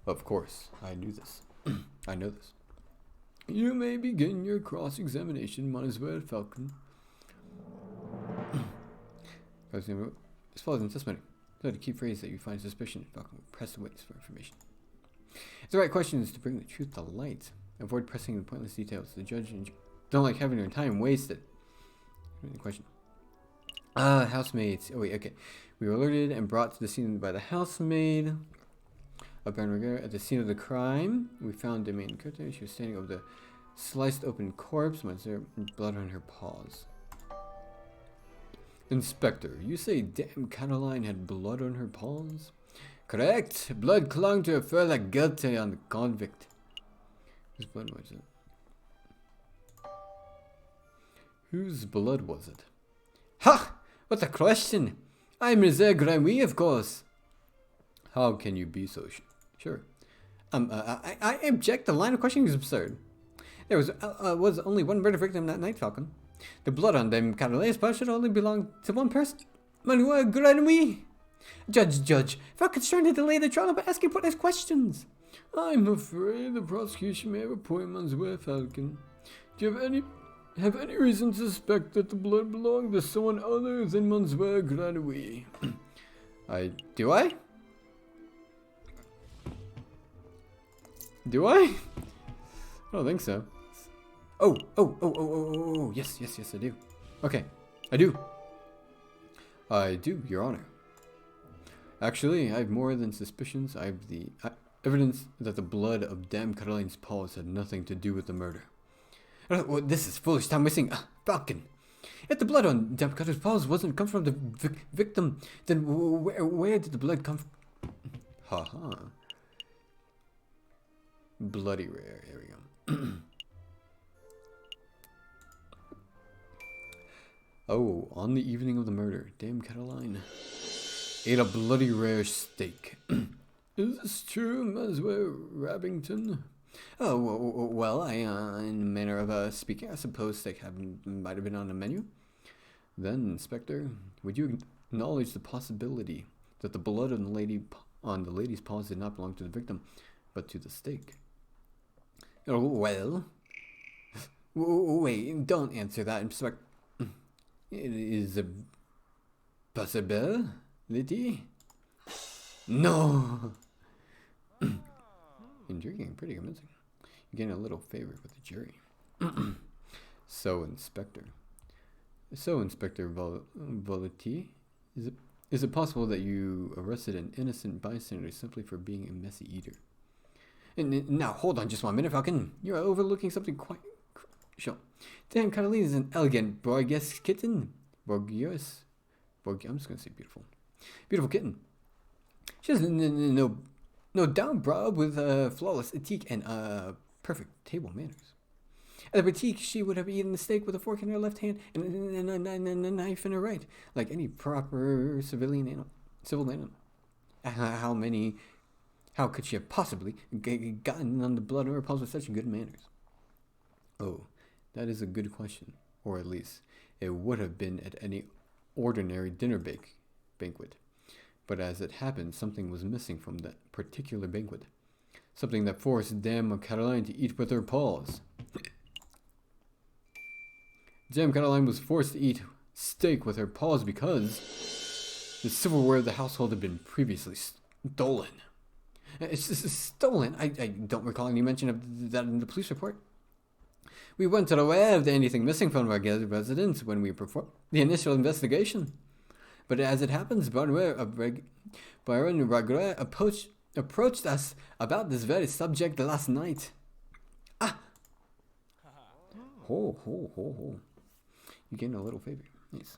Of course, I knew this. I know this. You may begin your cross-examination, Monsieur Falcon. As flaws in testimony. So the key phrase that you find suspicion, Falcon will press the witness for information. If the right question is to bring the truth to light. Avoid pressing the pointless details. The judge don't like having their time wasted. Question. Housemaids. Oh wait, okay. We were alerted and brought to the scene by the housemaid of Baron Raguer. At the scene of the crime, we found Dame Caroline. She was standing over the sliced open corpse with blood on her paws. Inspector, you say Dame Caroline had blood on her paws? Correct. Blood clung to her fur like guilty on the convict. Whose blood was it? Whose blood was it? Ha! What a question! I'm Monsieur Granouille, of course. How can you be so sure? I object. The line of questioning is absurd. There was only one murder victim that night, Falcon. The blood on Dame Caroline's paws should only belong to one person. Monsieur Granouille. Judge, Falcon's trying to delay the trial by asking pointless questions. I'm afraid the prosecution may have a point, Monsieur Falcon. Do you have any reason to suspect that the blood belonged to someone other than Monsieur Granouille? Do I? Do I? I don't think so. Oh, yes, I do. Okay, I do. I do, Your Honor. Actually, I have more than suspicions. I have the evidence that the blood of Dame Caroline's paws had nothing to do with the murder. Well, this is foolish. Time wasting. Falcon. If the blood on Dame Caroline's paws wasn't come from the victim, then where did the blood come from? Haha. Bloody rare. Here we go. Oh, on the evening of the murder, Dame Caroline ate a bloody rare steak. Is this true, Meswer Rabington? Oh, well, in a manner of speaking, I suppose steak might have been on the menu. Then, Inspector, would you acknowledge the possibility that the blood on the lady's paws did not belong to the victim, but to the steak? Oh, well. Wait, don't answer that, Inspector. It is a possibility. No. Intriguing, pretty convincing. You gain a little favor with the jury. So, Inspector Volati, is it possible that you arrested an innocent bystander simply for being a messy eater? And now, hold on just 1 minute, Falcon. You're overlooking something quite crucial. Dame Caroline is an elegant Borges kitten. I'm just gonna say beautiful. Beautiful kitten. She has no doubt brought up with flawless éthique and perfect table manners. At the boutique, she would have eaten the steak with a fork in her left hand and a knife in her right, like any proper civil animal. How could she have possibly gotten on the blood of her paws with such good manners? Oh, that is a good question. Or at least, it would have been at any ordinary dinner banquet. But as it happened, something was missing from that particular banquet. Something that forced Dame Caroline to eat with her paws. Dame Caroline was forced to eat steak with her paws because the silverware of the household had been previously stolen. It's stolen? I don't recall any mention of that in the police report. We weren't aware of anything missing from our residence when we performed the initial investigation. But as it happens, Baron Ragre approached us about this very subject last night. Ho. You gain a little favor. Nice.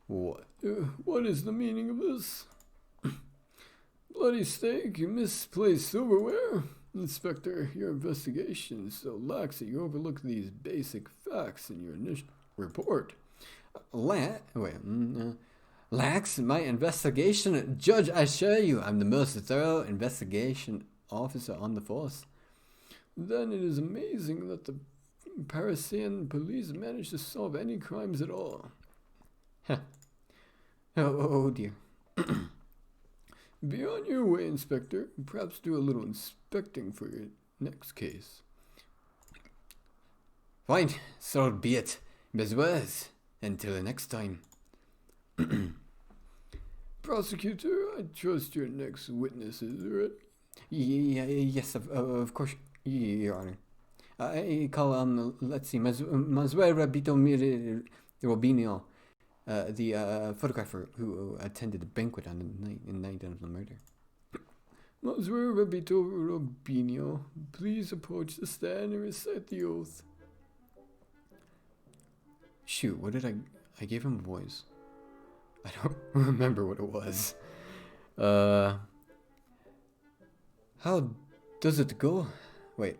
What is the meaning of this? Bloody steak, you misplaced silverware? Inspector, your investigation is so lax that you overlook these basic facts in your initial report. Lax? My investigation? Judge, I assure you, I'm the most thorough investigation officer on the force. Then it is amazing that the Parisian police managed to solve any crimes at all. Oh dear. Be on your way, Inspector. Perhaps do a little inspecting for your next case. Fine, so be it. Bezwaz. Until the next time. Prosecutor, I trust your next witness is ready. Yes, of course, Your Honor. I call, let's see, Maswell Rabito Robinho, the photographer who attended the banquet on the night of the murder. Maswell Rabito Robinho, please approach the stand and recite the oath. Shoot, what did I gave him a voice. I don't remember what it was. How does it go? Wait,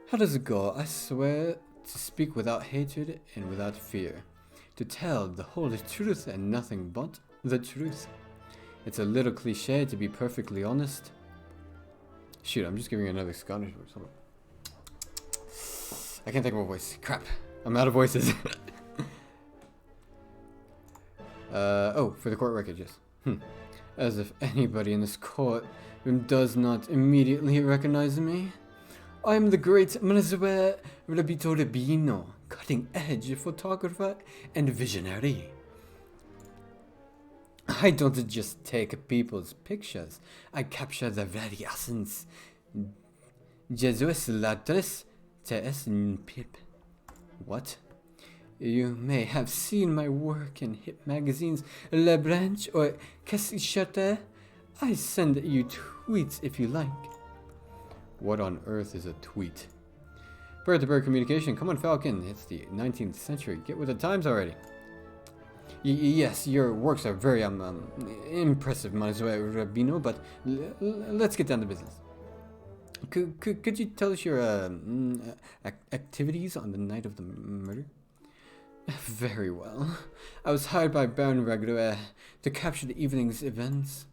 how does it go? I swear to speak without hatred and without fear, to tell the whole truth and nothing but the truth. It's a little cliche to be perfectly honest. Shoot, I'm just giving you another Scottish voice. I can't think of a voice. Crap, I'm out of voices. For the court record, yes. As if anybody in this court does not immediately recognize me. I'm the great Manuel Rabito Rabino, cutting-edge photographer and visionary. I don't just take people's pictures, I capture their very essence. Jesus ladres te es pip. What? You may have seen my work in hit magazines Le Branche or Qu'est-ce. I send you tweets if you like. What on earth is a tweet? Bird-to-bird communication. Come on, Falcon. It's the 19th century. Get with the times already. Yes, your works are very impressive, Monsieur Rabino, but let's get down to business. Could you tell us your activities on the night of the murder? Very well. I was hired by Baron Raguer to capture the evening's events.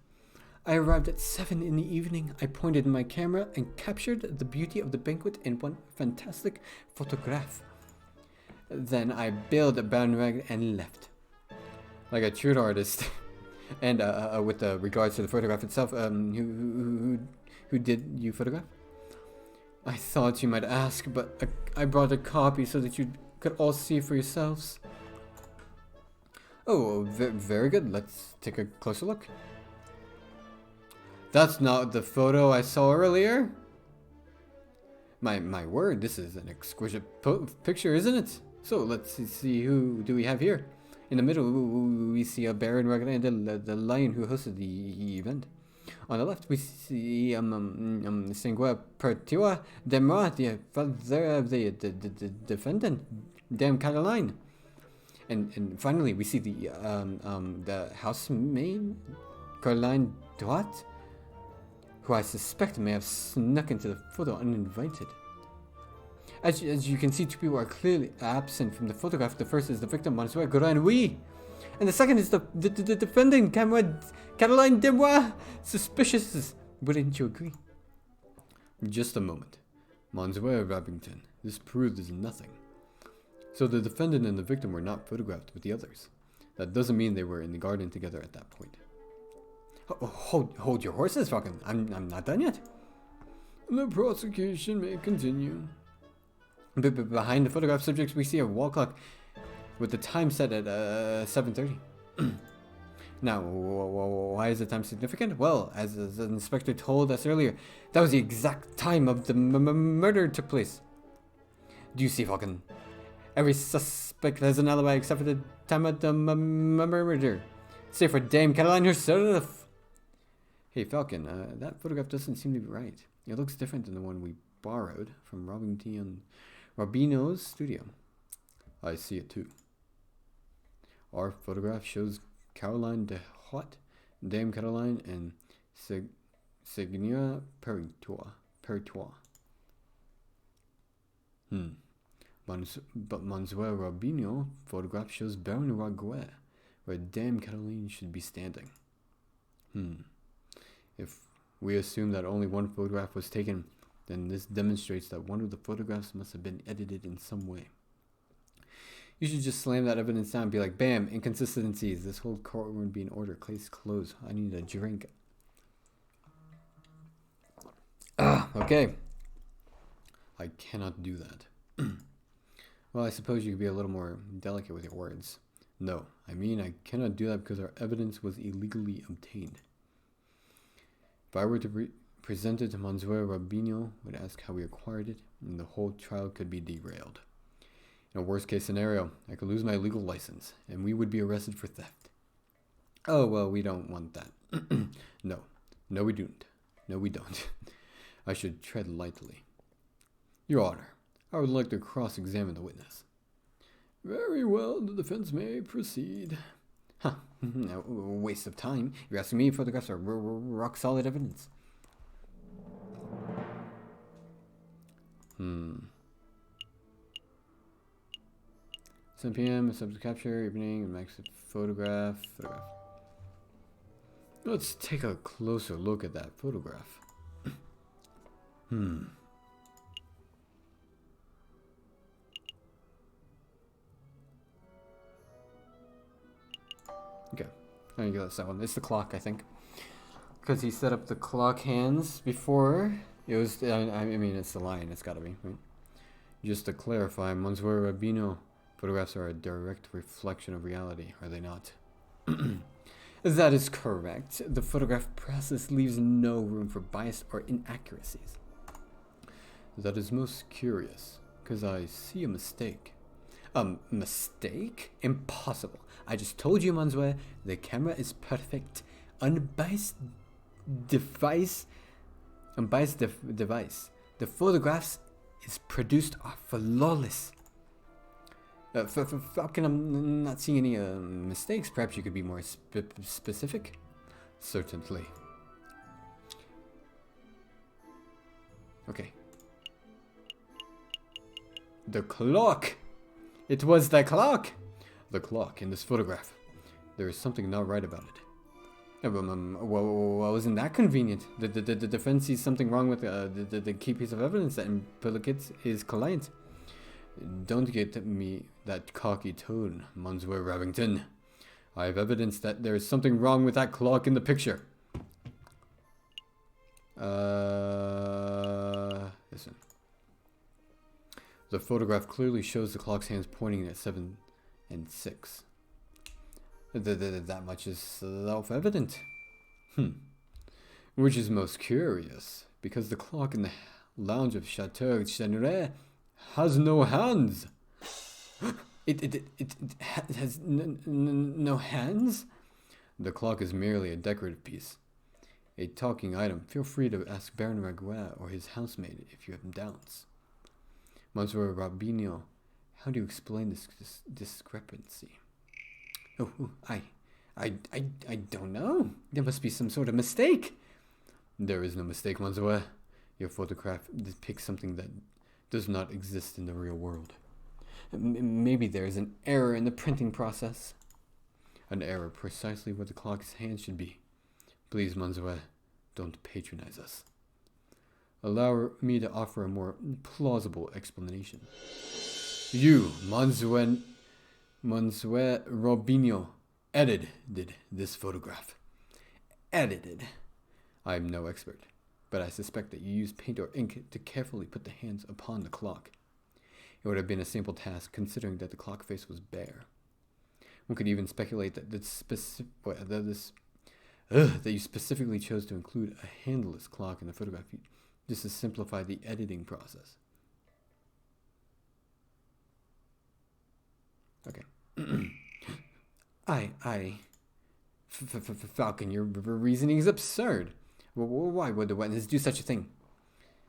I arrived at 7 in the evening. I pointed my camera and captured the beauty of the banquet in one fantastic photograph. Then I bailed Baron Raguer and left. Like a true artist. And with regards to the photograph itself, who did you photograph? I thought you might ask, but I brought a copy so that you could all see for yourselves. Oh, very good. Let's take a closer look. That's not the photo I saw earlier. My word, this is an exquisite picture, isn't it? So let's see, who do we have here? In the middle, we see a Baron Raguer and the lion who hosted the event. On the left, we see Singua Pertua Demra, the father of the defendant, Dame Caroline. And finally, we see the housemaid, Caroline Droit, who I suspect may have snuck into the photo uninvited. As you can see, two people are clearly absent from the photograph. The first is the victim, Monsieur Granouille, and the second is the defendant, Caroline Demois. Suspicious, wouldn't you agree? Just a moment. Monsieur Rabington, this proves nothing. So the defendant and the victim were not photographed with the others. That doesn't mean they were in the garden together at that point. Hold your horses, Falcon. I'm not done yet. The prosecution may continue. Behind the photograph subjects, we see a wall clock with the time set at 7:30. Now, why is the time significant? Well, as the inspector told us earlier, that was the exact time of the murder took place. Do you see, Falcon? Every suspect has an alibi except for the time of the murder. Save for Dame Caroline herself. Hey, Falcon, that photograph doesn't seem to be right. It looks different than the one we borrowed from Robino's studio. I see it too. Our photograph shows Caroline de Hot, Dame Caroline, and Seigneur Pertois. But Monsieur Robino photograph shows Baron Raguer, where Dame Caroline should be standing. If we assume that only one photograph was taken, then this demonstrates that one of the photographs must have been edited in some way. You should just slam that evidence down and be like, bam, inconsistencies. This whole courtroom would be in order. Case closed. I need a drink. Okay. I cannot do that. Well, I suppose you could be a little more delicate with your words. No, I mean I cannot do that because our evidence was illegally obtained. If I were to present it to Monsieur Robino, would ask how we acquired it, and the whole trial could be derailed. In a worst case scenario, I could lose my legal license, and we would be arrested for theft. Oh, well, we don't want that. No, we don't. No, we don't. I should tread lightly. Your Honor, I would like to cross-examine the witness. Very well, the defense may proceed. No, waste of time. You're asking me, photographs are rock-solid evidence. 7 p.m. subject capture, evening, max photograph. Let's take a closer look at that photograph. Okay, I think that's that one. It's the clock, I think, because he set up the clock hands before. It was. I mean, it's the lion. It's got to be right. Just to clarify, Monsieur Rabino photographs are a direct reflection of reality, are they not? That is correct. The photograph process leaves no room for bias or inaccuracies. That is most curious, because I see a mistake. A mistake? Impossible. I just told you, Manswe, the camera is perfect. Unbiased device. The photographs is produced are flawless. Falcon, I'm not seeing any mistakes. Perhaps you could be more specific? Certainly. Okay. The clock! It was the clock! The clock in this photograph. There is something not right about it. Well, isn't that convenient? The defense sees something wrong with the key piece of evidence that implicates his client. Don't get me that cocky tone, Monsieur Ravington. I have evidence that there is something wrong with that clock in the picture. Listen. The photograph clearly shows the clock's hands pointing at 7 and 6. That much is self-evident. Which is most curious, because the clock in the lounge of Chateau Cheneret has no hands. It has no hands? The clock is merely a decorative piece. A talking item. Feel free to ask Baron Raguet or his housemaid if you have doubts. Monsieur Robinho, how do you explain this discrepancy? I don't know. There must be some sort of mistake. There is no mistake, Monsieur. Your photograph depicts something that does not exist in the real world. Maybe there is an error in the printing process. An error precisely where the clock's hand should be. Please, Monsieur, don't patronize us. Allow me to offer a more plausible explanation. You, Monsieur Robinho, edited this photograph. Edited. I am no expert, but I suspect that you used paint or ink to carefully put the hands upon the clock. It would have been a simple task, considering that the clock face was bare. One could even speculate that that you specifically chose to include a handless clock in the photograph just to simplify the editing process. Okay. Falcon, your reasoning is absurd. Why would the witness do such a thing?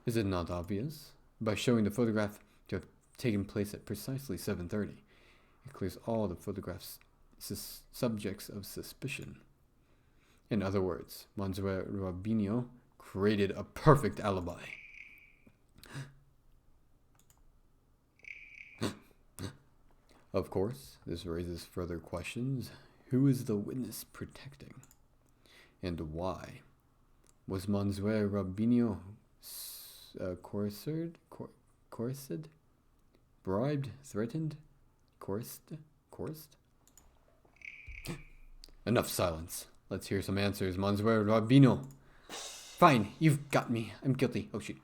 Is it not obvious? By showing the photograph to have taken place at precisely 7:30, it clears all the photograph's subjects of suspicion. In other words, Monsieur Robinho created a perfect alibi. Of course, this raises further questions. Who is the witness protecting? And why? Was Monsieur Robinho coerced? Bribed? Threatened? Coerced? Enough silence. Let's hear some answers, Monsieur Robinho. Fine, you've got me. I'm guilty. Oh, shoot.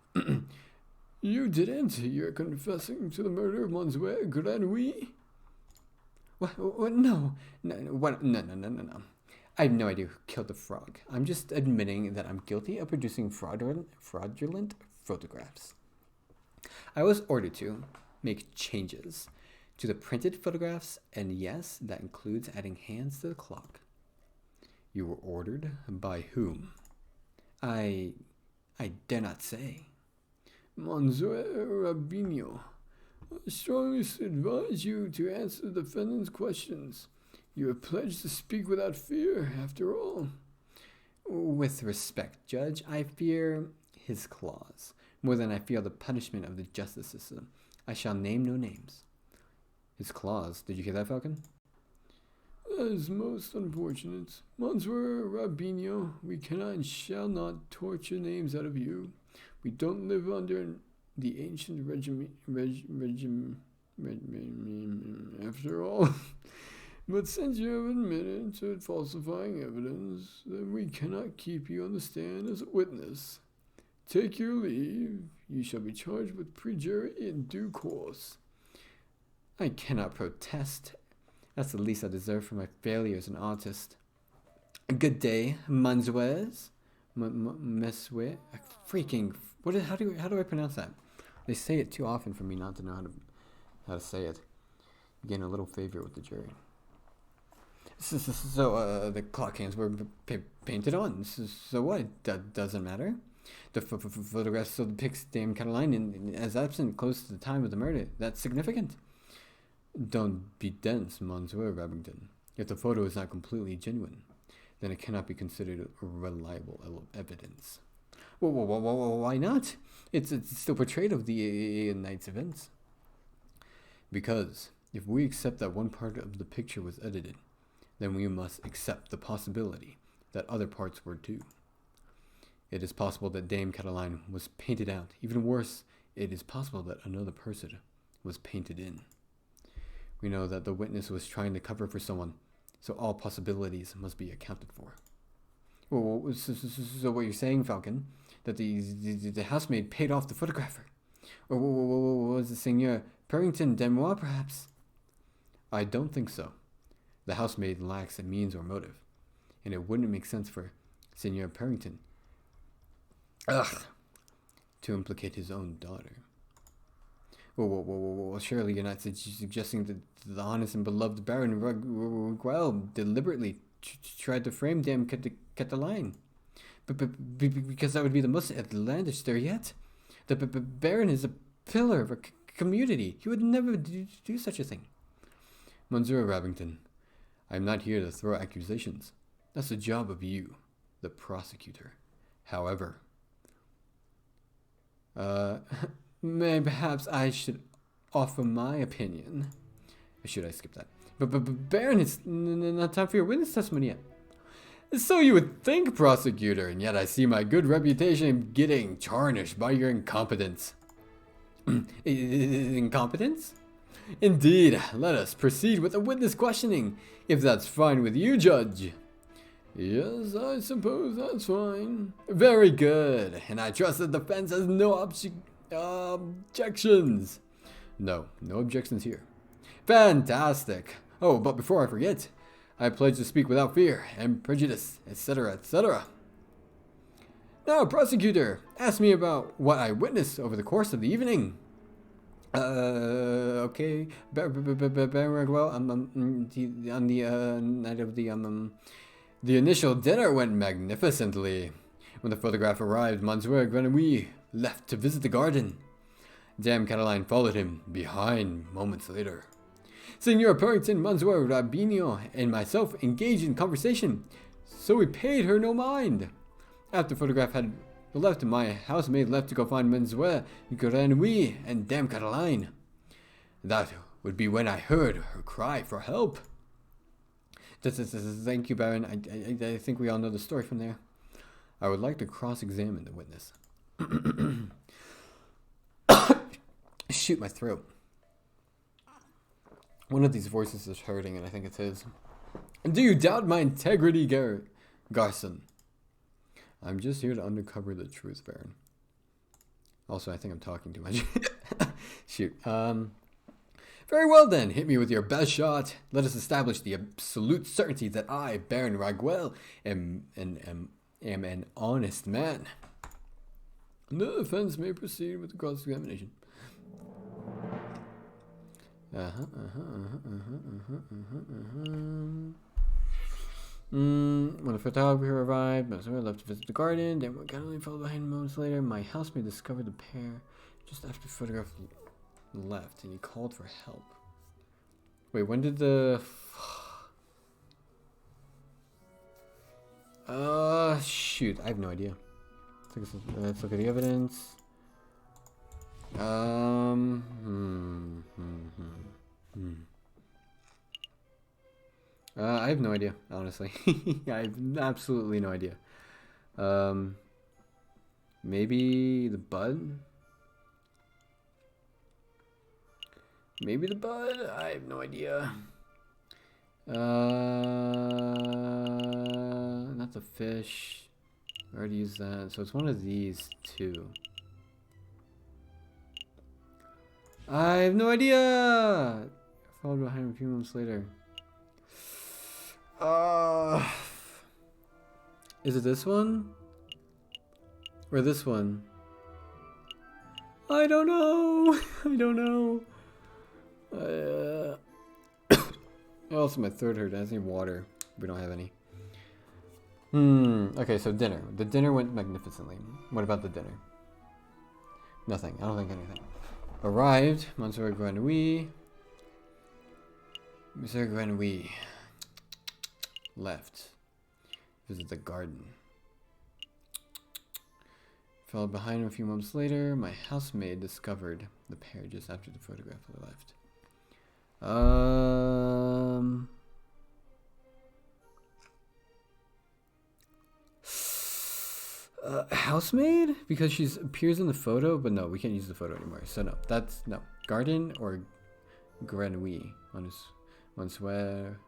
You didn't. You're confessing to the murder of Monsieur Grenouille? What? No. No. I have no idea who killed the frog. I'm just admitting that I'm guilty of producing fraudulent photographs. I was ordered to make changes to the printed photographs, and yes, that includes adding hands to the clock. You were ordered by whom? I dare not say. Monsieur Robinho, I strongly advise you to answer the defendant's questions. You have pledged to speak without fear, after all. With respect, Judge, I fear his claws more than I fear the punishment of the justice system. I shall name no names. His claws. Did you hear that, Falcon? That is most unfortunate. Monsieur Robinho, we cannot and shall not torture names out of you. We don't live under the ancient regime after all. But since you have admitted to falsifying evidence, then we cannot keep you on the stand as a witness. Take your leave. You shall be charged with perjury in due course. I cannot protest. That's the least I deserve for my failure as an artist. Good day, Monsieur. Monsieur. Freaking. How do I pronounce that? They say it too often for me not to know how to say it. Gain a little favor with the jury. So the clock hands were painted on. So what? That doesn't matter. The photograph still depicts Dame Cataline as absent close to the time of the murder. That's significant. Don't be dense, Monsieur Rabington. If the photo is not completely genuine, then it cannot be considered reliable evidence. Well, why not? It's still portrayed of the night's events. Because if we accept that one part of the picture was edited, then we must accept the possibility that other parts were too. It is possible that Dame Cataline was painted out. Even worse, it is possible that another person was painted in. We know that the witness was trying to cover for someone, so all possibilities must be accounted for. Well, so what you're saying, Falcon, that the housemaid paid off the photographer? Or was it Seigneur Purrington Demois, perhaps? I don't think so. The housemaid lacks a means or motive, and it wouldn't make sense for Seigneur Purrington to implicate his own daughter. Well, surely you're not suggesting that the honest and beloved Baron Raguel deliberately tried to frame Dame Cataline? Because that would be the most outlandish there yet. The Baron is a pillar of a community. He would never do such a thing. Monsieur Rabington, I'm not here to throw accusations. That's the job of you, the prosecutor. However, perhaps I should offer my opinion. Or should I skip that? But Baron, it's not time for your witness testimony yet. So you would think, prosecutor, and yet I see my good reputation getting tarnished by your incompetence. Incompetence? Indeed, let us proceed with the witness questioning, if that's fine with you, Judge. Yes, I suppose that's fine. Very good, and I trust the defense has no objections. No objections here. Fantastic. Oh, but before I forget, I pledge to speak without fear and prejudice, etc., etc. Now, prosecutor, ask me about what I witnessed over the course of the evening. Okay. Well, on the night of the initial dinner went magnificently. When the photograph arrived, Monsieur Grenouille left to visit the garden. Dame Cataline followed him behind moments later. Seigneur Purrington, Monsieur Rabinio, and myself engaged in conversation, so we paid her no mind. After the photograph had left, my housemaid left to go find Monsieur Grenouille and Dame Cataline. That would be when I heard her cry for help. Thank you, Baron. I think we all know the story from there. I would like to cross-examine the witness. Shoot, my throat. One of these voices is hurting, and I think it's his. Do you doubt my integrity, Garson? I'm just here to uncover the truth, Baron. Also, I think I'm talking too much. Shoot. Very well then, hit me with your best shot. Let us establish the absolute certainty that I, Baron Raguel, am an honest man. The defense may proceed with the cross-examination. When the photographer arrived, Monsieur left to visit the garden. Then Cataline followed behind moments later. My housemaid discovered the pair just after the photograph left, and he called for help. Wait, when did the... shoot, I have no idea. Let's look at the evidence. I have no idea, honestly. I have absolutely no idea. Maybe the bud? Maybe the bud? I have no idea. Not the fish. I already used that. So it's one of these two. I have no idea! Followed behind a few months later. Is it this one? Or this one? I don't know. I don't know. Also, my throat hurt. I need water. We don't have any. Okay, so dinner. The dinner went magnificently. What about the dinner? Nothing. I don't think anything. Arrived. Monsieur Grenouille. Monsieur Grenouille left. Visit the garden. Followed behind him a few months later. My housemaid discovered the pair just after the photographer left. Housemaid? Because she appears in the photo, but no, we can't use the photo anymore. So no, that's no. Garden or Grenouille. Monsieur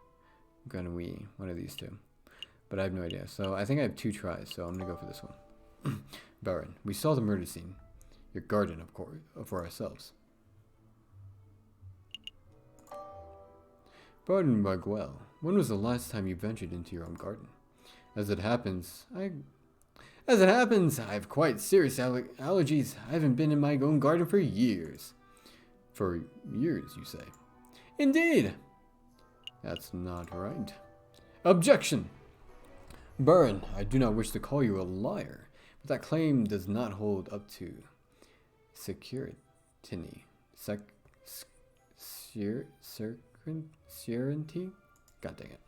Grenouille. One of these two. But I have no idea. So I think I have 2 tries, so I'm gonna go for this one. Baron, we saw the murder scene. Your garden, of course, for ourselves. Baron Baguel, when was the last time you ventured into your own garden? As it happens, I have quite serious allergies. I haven't been in my own garden for years. For years, you say? Indeed. That's not right. Objection! Baron, I do not wish to call you a liar, but that claim does not hold up to security. Certainty? God dang it.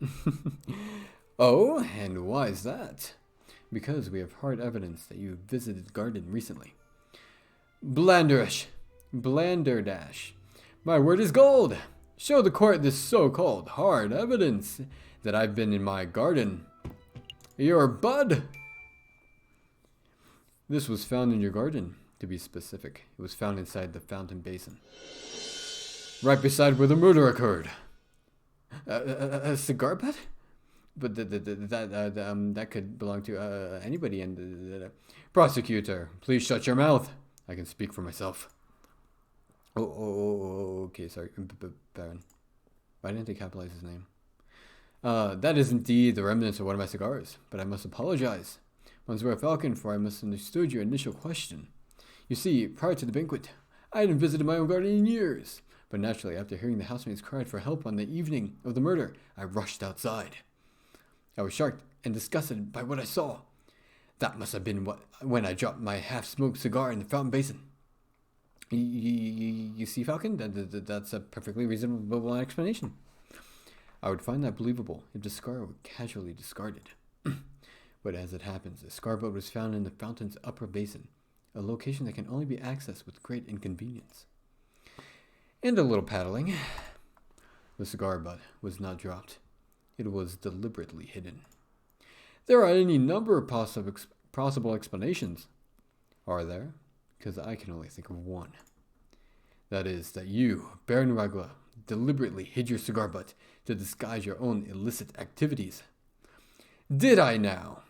Oh, and why is that? Because we have hard evidence that you visited the garden recently. Blanderdash. My word is gold. Show the court this so-called hard evidence that I've been in my garden. Your bud. This was found in your garden, to be specific. It was found inside the fountain basin. Right beside where the murder occurred. A cigar butt? But that could belong to anybody. And prosecutor, please shut your mouth. I can speak for myself. Okay, sorry, Baron. Why didn't they capitalize his name? That is indeed the remnants of one of my cigars, but I must apologize, Monsieur Falcon, for I misunderstood your initial question. You see, prior to the banquet, I hadn't visited my own garden in years, but naturally, after hearing the housemaids cried for help on the evening of the murder, I rushed outside. I was shocked and disgusted by what I saw. That must have been when I dropped my half-smoked cigar in the fountain basin. You see, Falcon? That's a perfectly reasonable explanation. I would find that believable if the cigar were casually discarded. But as it happens, the cigar butt was found in the fountain's upper basin, a location that can only be accessed with great inconvenience. And a little paddling. The cigar butt was not dropped. It was deliberately hidden. There are any number of possible explanations. Are there? Because I can only think of one. That is, that you, Baron Ragla, deliberately hid your cigar butt to disguise your own illicit activities. Did I now?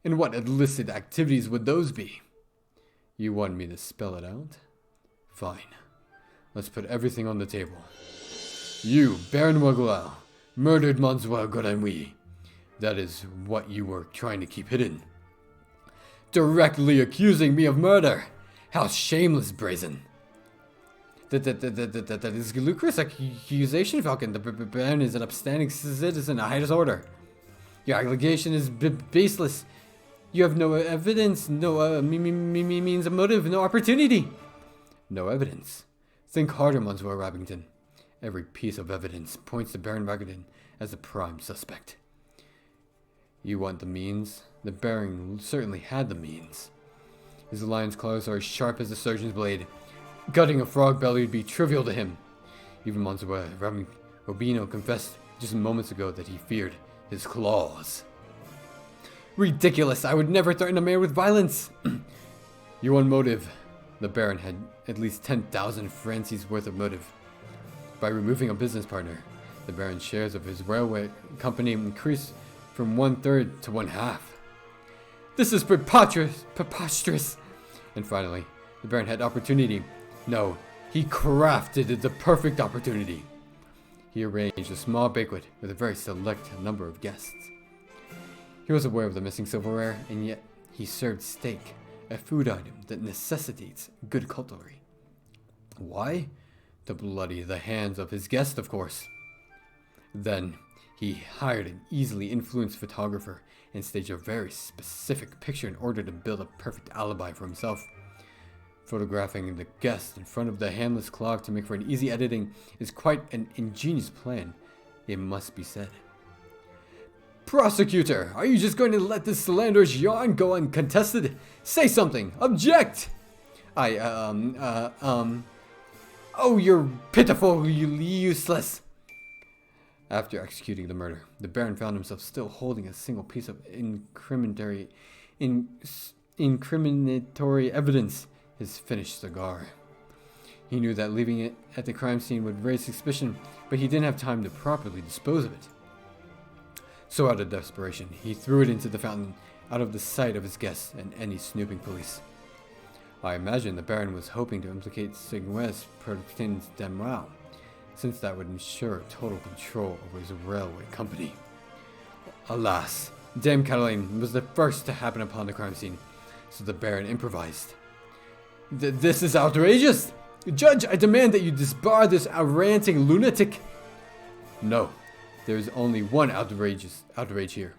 And what illicit activities would those be? You want me to spell it out? Fine. Let's put everything on the table. You, Baron Ragla, murdered Monsieur Grenouille. That is what you were trying to keep hidden. Directly accusing me of murder! How shameless, brazen! That is a ludicrous accusation, Falcon. The Baron is an upstanding citizen, a highest order. Your allegation is baseless. You have no evidence, no means of motive, no opportunity. No evidence. Think harder, Monsieur Rabington. Every piece of evidence points to Baron Rabington as the prime suspect. You want the means? The Baron certainly had the means. His lion's claws are as sharp as a surgeon's blade. Gutting a frog belly would be trivial to him. Even Monsieur Robino confessed just moments ago that he feared his claws. Ridiculous! I would never threaten a man with violence! Your one motive. The Baron had at least 10,000 francs worth of motive. By removing a business partner, the Baron's shares of his railway company increased from 1/3 to 1/2. This is preposterous! And finally, the Baron had opportunity. No, he crafted the perfect opportunity. He arranged a small banquet with a very select number of guests. He was aware of the missing silverware, and yet he served steak, a food item that necessitates good cutlery. Why? To bloody the hands of his guest, of course. Then he hired an easily influenced photographer and staged a very specific picture in order to build a perfect alibi for himself. Photographing the guest in front of the handless clock to make for an easy editing is quite an ingenious plan, it must be said. Prosecutor, are you just going to let this slanderous yarn go uncontested? Say something! Object! Oh, you're pitiful, you useless! After executing the murder, the Baron found himself still holding a single piece of incriminatory evidence, his finished cigar. He knew that leaving it at the crime scene would raise suspicion, but he didn't have time to properly dispose of it. So out of desperation, he threw it into the fountain, out of the sight of his guests and any snooping police. I imagine the Baron was hoping to implicate Signes Perkins Demois, since that would ensure total control over his railway company. Alas, Dame Cataline was the first to happen upon the crime scene, so the Baron improvised. This is outrageous! Judge, I demand that you disbar this ranting lunatic! No, there is only one outrage here.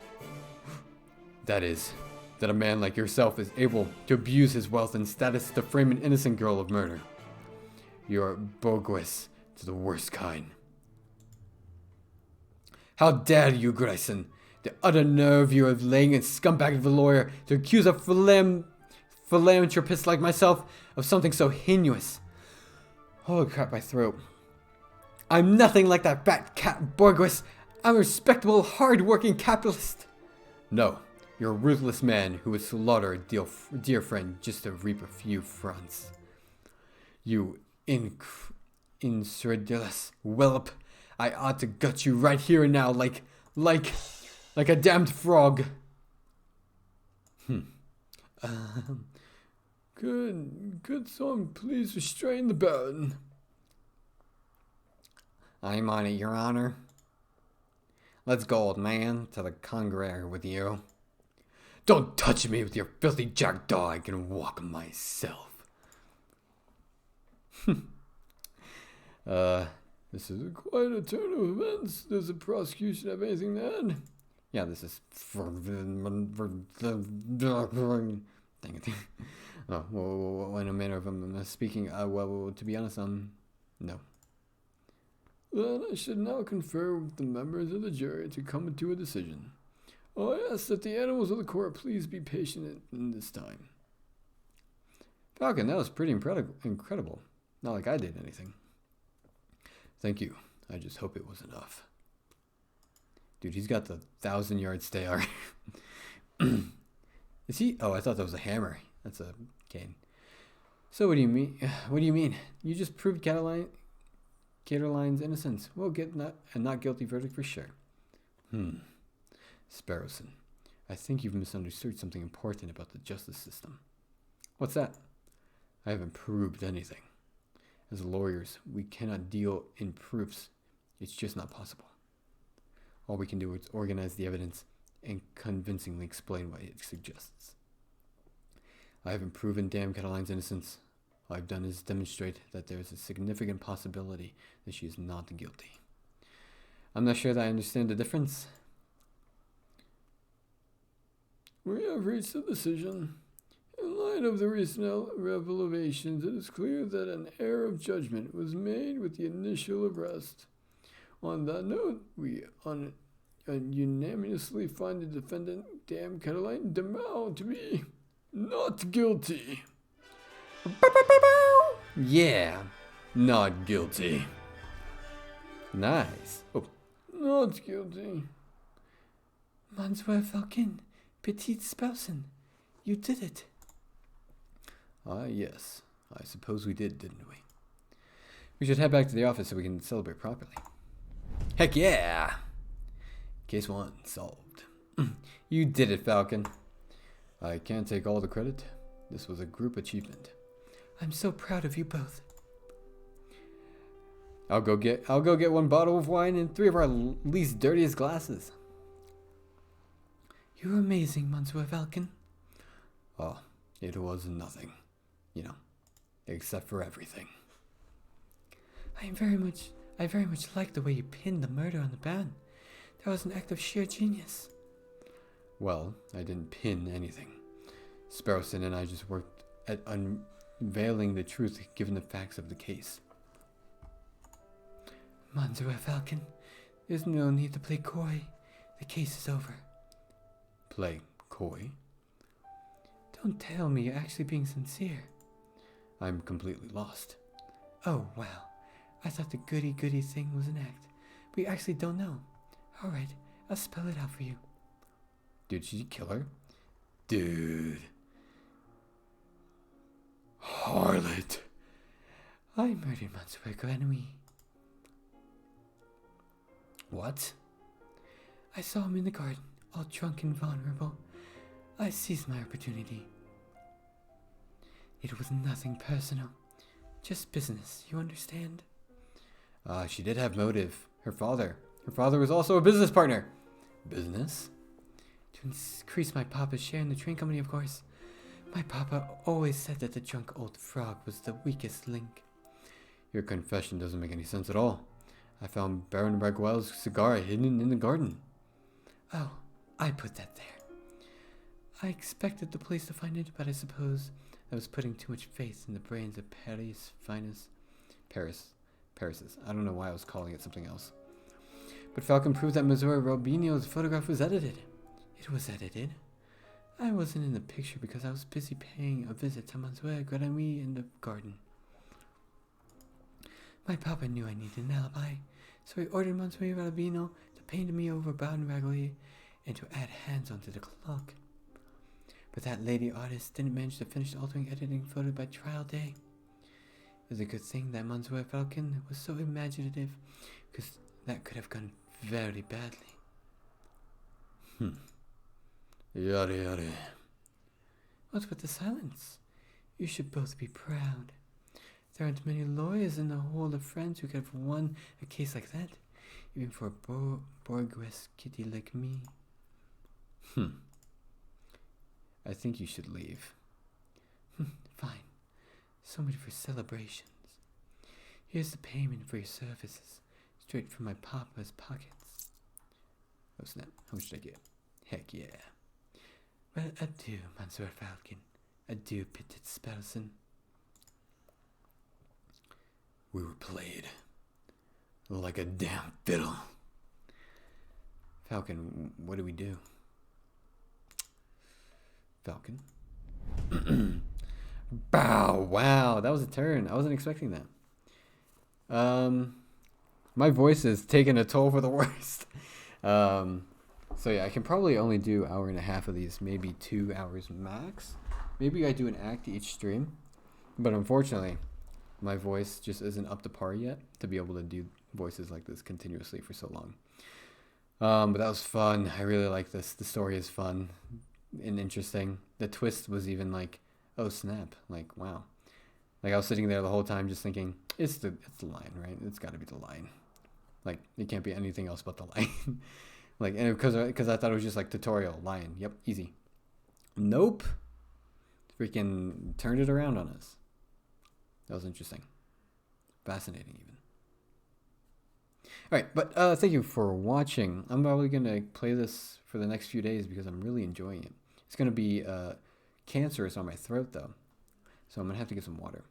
That is, that a man like yourself is able to abuse his wealth and status to frame an innocent girl of murder. You are bourgeois to the worst kind. How dare you, Grayson? The utter nerve you have laying a scumbag of a lawyer to accuse a philanthropist like myself of something so heinous. Holy crap, my throat. I'm nothing like that fat cat bourgeois. I'm a respectable, hard-working capitalist. No, you're a ruthless man who would slaughter a dear friend just to reap a few francs. You incredulous whelp. I ought to gut you right here and now like a damned frog. Good song, please restrain the Baron. I'm on it, Your Honor. Let's go, old man, to the Congrès with you. Don't touch me with your filthy jackdaw, I can walk myself. This is quite a turn of events. Does the prosecution have anything to add? Yeah, this is dang it. Oh, well, in a manner of speaking, well, to be honest, no. Then I should now confer with the members of the jury to come to a decision. I ask that the animals of the court please be patient in this time. Falcon, that was pretty incredible. Not like I did anything. Thank you. I just hope it was enough. Dude, he's got the 1,000-yard stare. Is he? Oh, I thought that was a hammer. That's a cane. So what do you mean? What do you mean? You just proved Cataline's innocence. We'll get a not guilty verdict for sure. Sparrowson, I think you've misunderstood something important about the justice system. What's that? I haven't proved anything. As lawyers, we cannot deal in proofs. It's just not possible. All we can do is organize the evidence and convincingly explain what it suggests. I haven't proven Dame Cataline's innocence. All I've done is demonstrate that there is a significant possibility that she is not guilty. I'm not sure that I understand the difference. We have reached a decision. In light of the recent revelations, it is clear that an error of judgment was made with the initial arrest. On that note, we unanimously find the defendant, Dame Cataline Demois, to be not guilty. Yeah, not guilty. Nice. Oh, not guilty. Monsieur Falcon, Petit Spousin, you did it. Yes. I suppose we did, didn't we? We should head back to the office so we can celebrate properly. Heck yeah! Case 1 solved. You did it, Falcon. I can't take all the credit. This was a group achievement. I'm so proud of you both. I'll go get 1 bottle of wine and 3 of our least dirtiest glasses. You're amazing, Monsieur Falcon. Oh, it was nothing. Except for everything. I very much like the way you pinned the murder on the Baron. That was an act of sheer genius. Well, I didn't pin anything. Sparrowson and I just worked at unveiling the truth given the facts of the case. Monsieur Falcon, there's no need to play coy. The case is over. Play coy? Don't tell me you're actually being sincere. I'm completely lost. Oh, wow. I thought the goody-goody thing was an act. We actually don't know. Alright, I'll spell it out for you. Did she kill her? Dude. Harlot. I murdered Monsieur Grenouille. What? I saw him in the garden, all drunk and vulnerable. I seized my opportunity. It was nothing personal. Just business, you understand? She did have motive. Her father was also a business partner. Business? To increase my papa's share in the train company, of course. My papa always said that the drunk old frog was the weakest link. Your confession doesn't make any sense at all. I found Baron Raguel's cigar hidden in the garden. Oh, I put that there. I expected the police to find it, but I suppose I was putting too much faith in the brains of Paris' finest. Paris's. I don't know why I was calling it something else. But Falcon proved that Missouri Robinho's photograph was edited. It was edited. I wasn't in the picture because I was busy paying a visit to Monsieur Grenouille in the garden. My papa knew I needed an alibi, so he ordered Monsieur Robinho to paint me over Baron Raguel and to add hands onto the clock. But that lady artist didn't manage to finish the altering editing photo by trial day. It was a good thing that Monsieur Falcon was so imaginative, because that could have gone very badly. Yada yada. What's with the silence? You should both be proud. There aren't many lawyers in the whole of France who could have won a case like that, even for a bourgeois kitty like me. I think you should leave. Fine. So much for celebrations. Here's the payment for your services, straight from my papa's pockets. Oh snap, how much should I get? Heck yeah. Well, adieu, Monsieur Falcon. Adieu, Petit Sparrowson. We were played. Like a damn fiddle. Falcon, what do we do? Falcon? Bow! Wow, that was a turn. I wasn't expecting that. My voice is taking a toll for the worst. So yeah, I can probably only do 1.5 hours of these, maybe 2 hours max. Maybe I do an act each stream, but unfortunately, my voice just isn't up to par yet to be able to do voices like this continuously for so long. But that was fun. I really like this. The story is fun and interesting. The twist was even like, oh snap, like wow. Like I was sitting there the whole time just thinking, it's the lion, right? It's got to be the lion. Like it can't be anything else but the lion. Like, and because I thought it was just like tutorial lion. Yep, easy. Nope. Freaking turned it around on us. That was interesting. Fascinating even. Alright, but thank you for watching. I'm probably going to play this for the next few days because I'm really enjoying it. It's going to be cancerous on my throat though. So I'm going to have to get some water.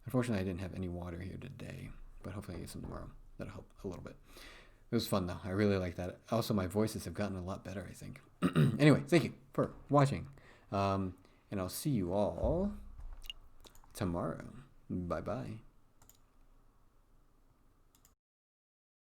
Unfortunately, I didn't have any water here today, but hopefully I get some tomorrow. That'll help a little bit. It was fun though. I really like that. Also, my voices have gotten a lot better, I think. Anyway, thank you for watching. And I'll see you all tomorrow. Bye-bye.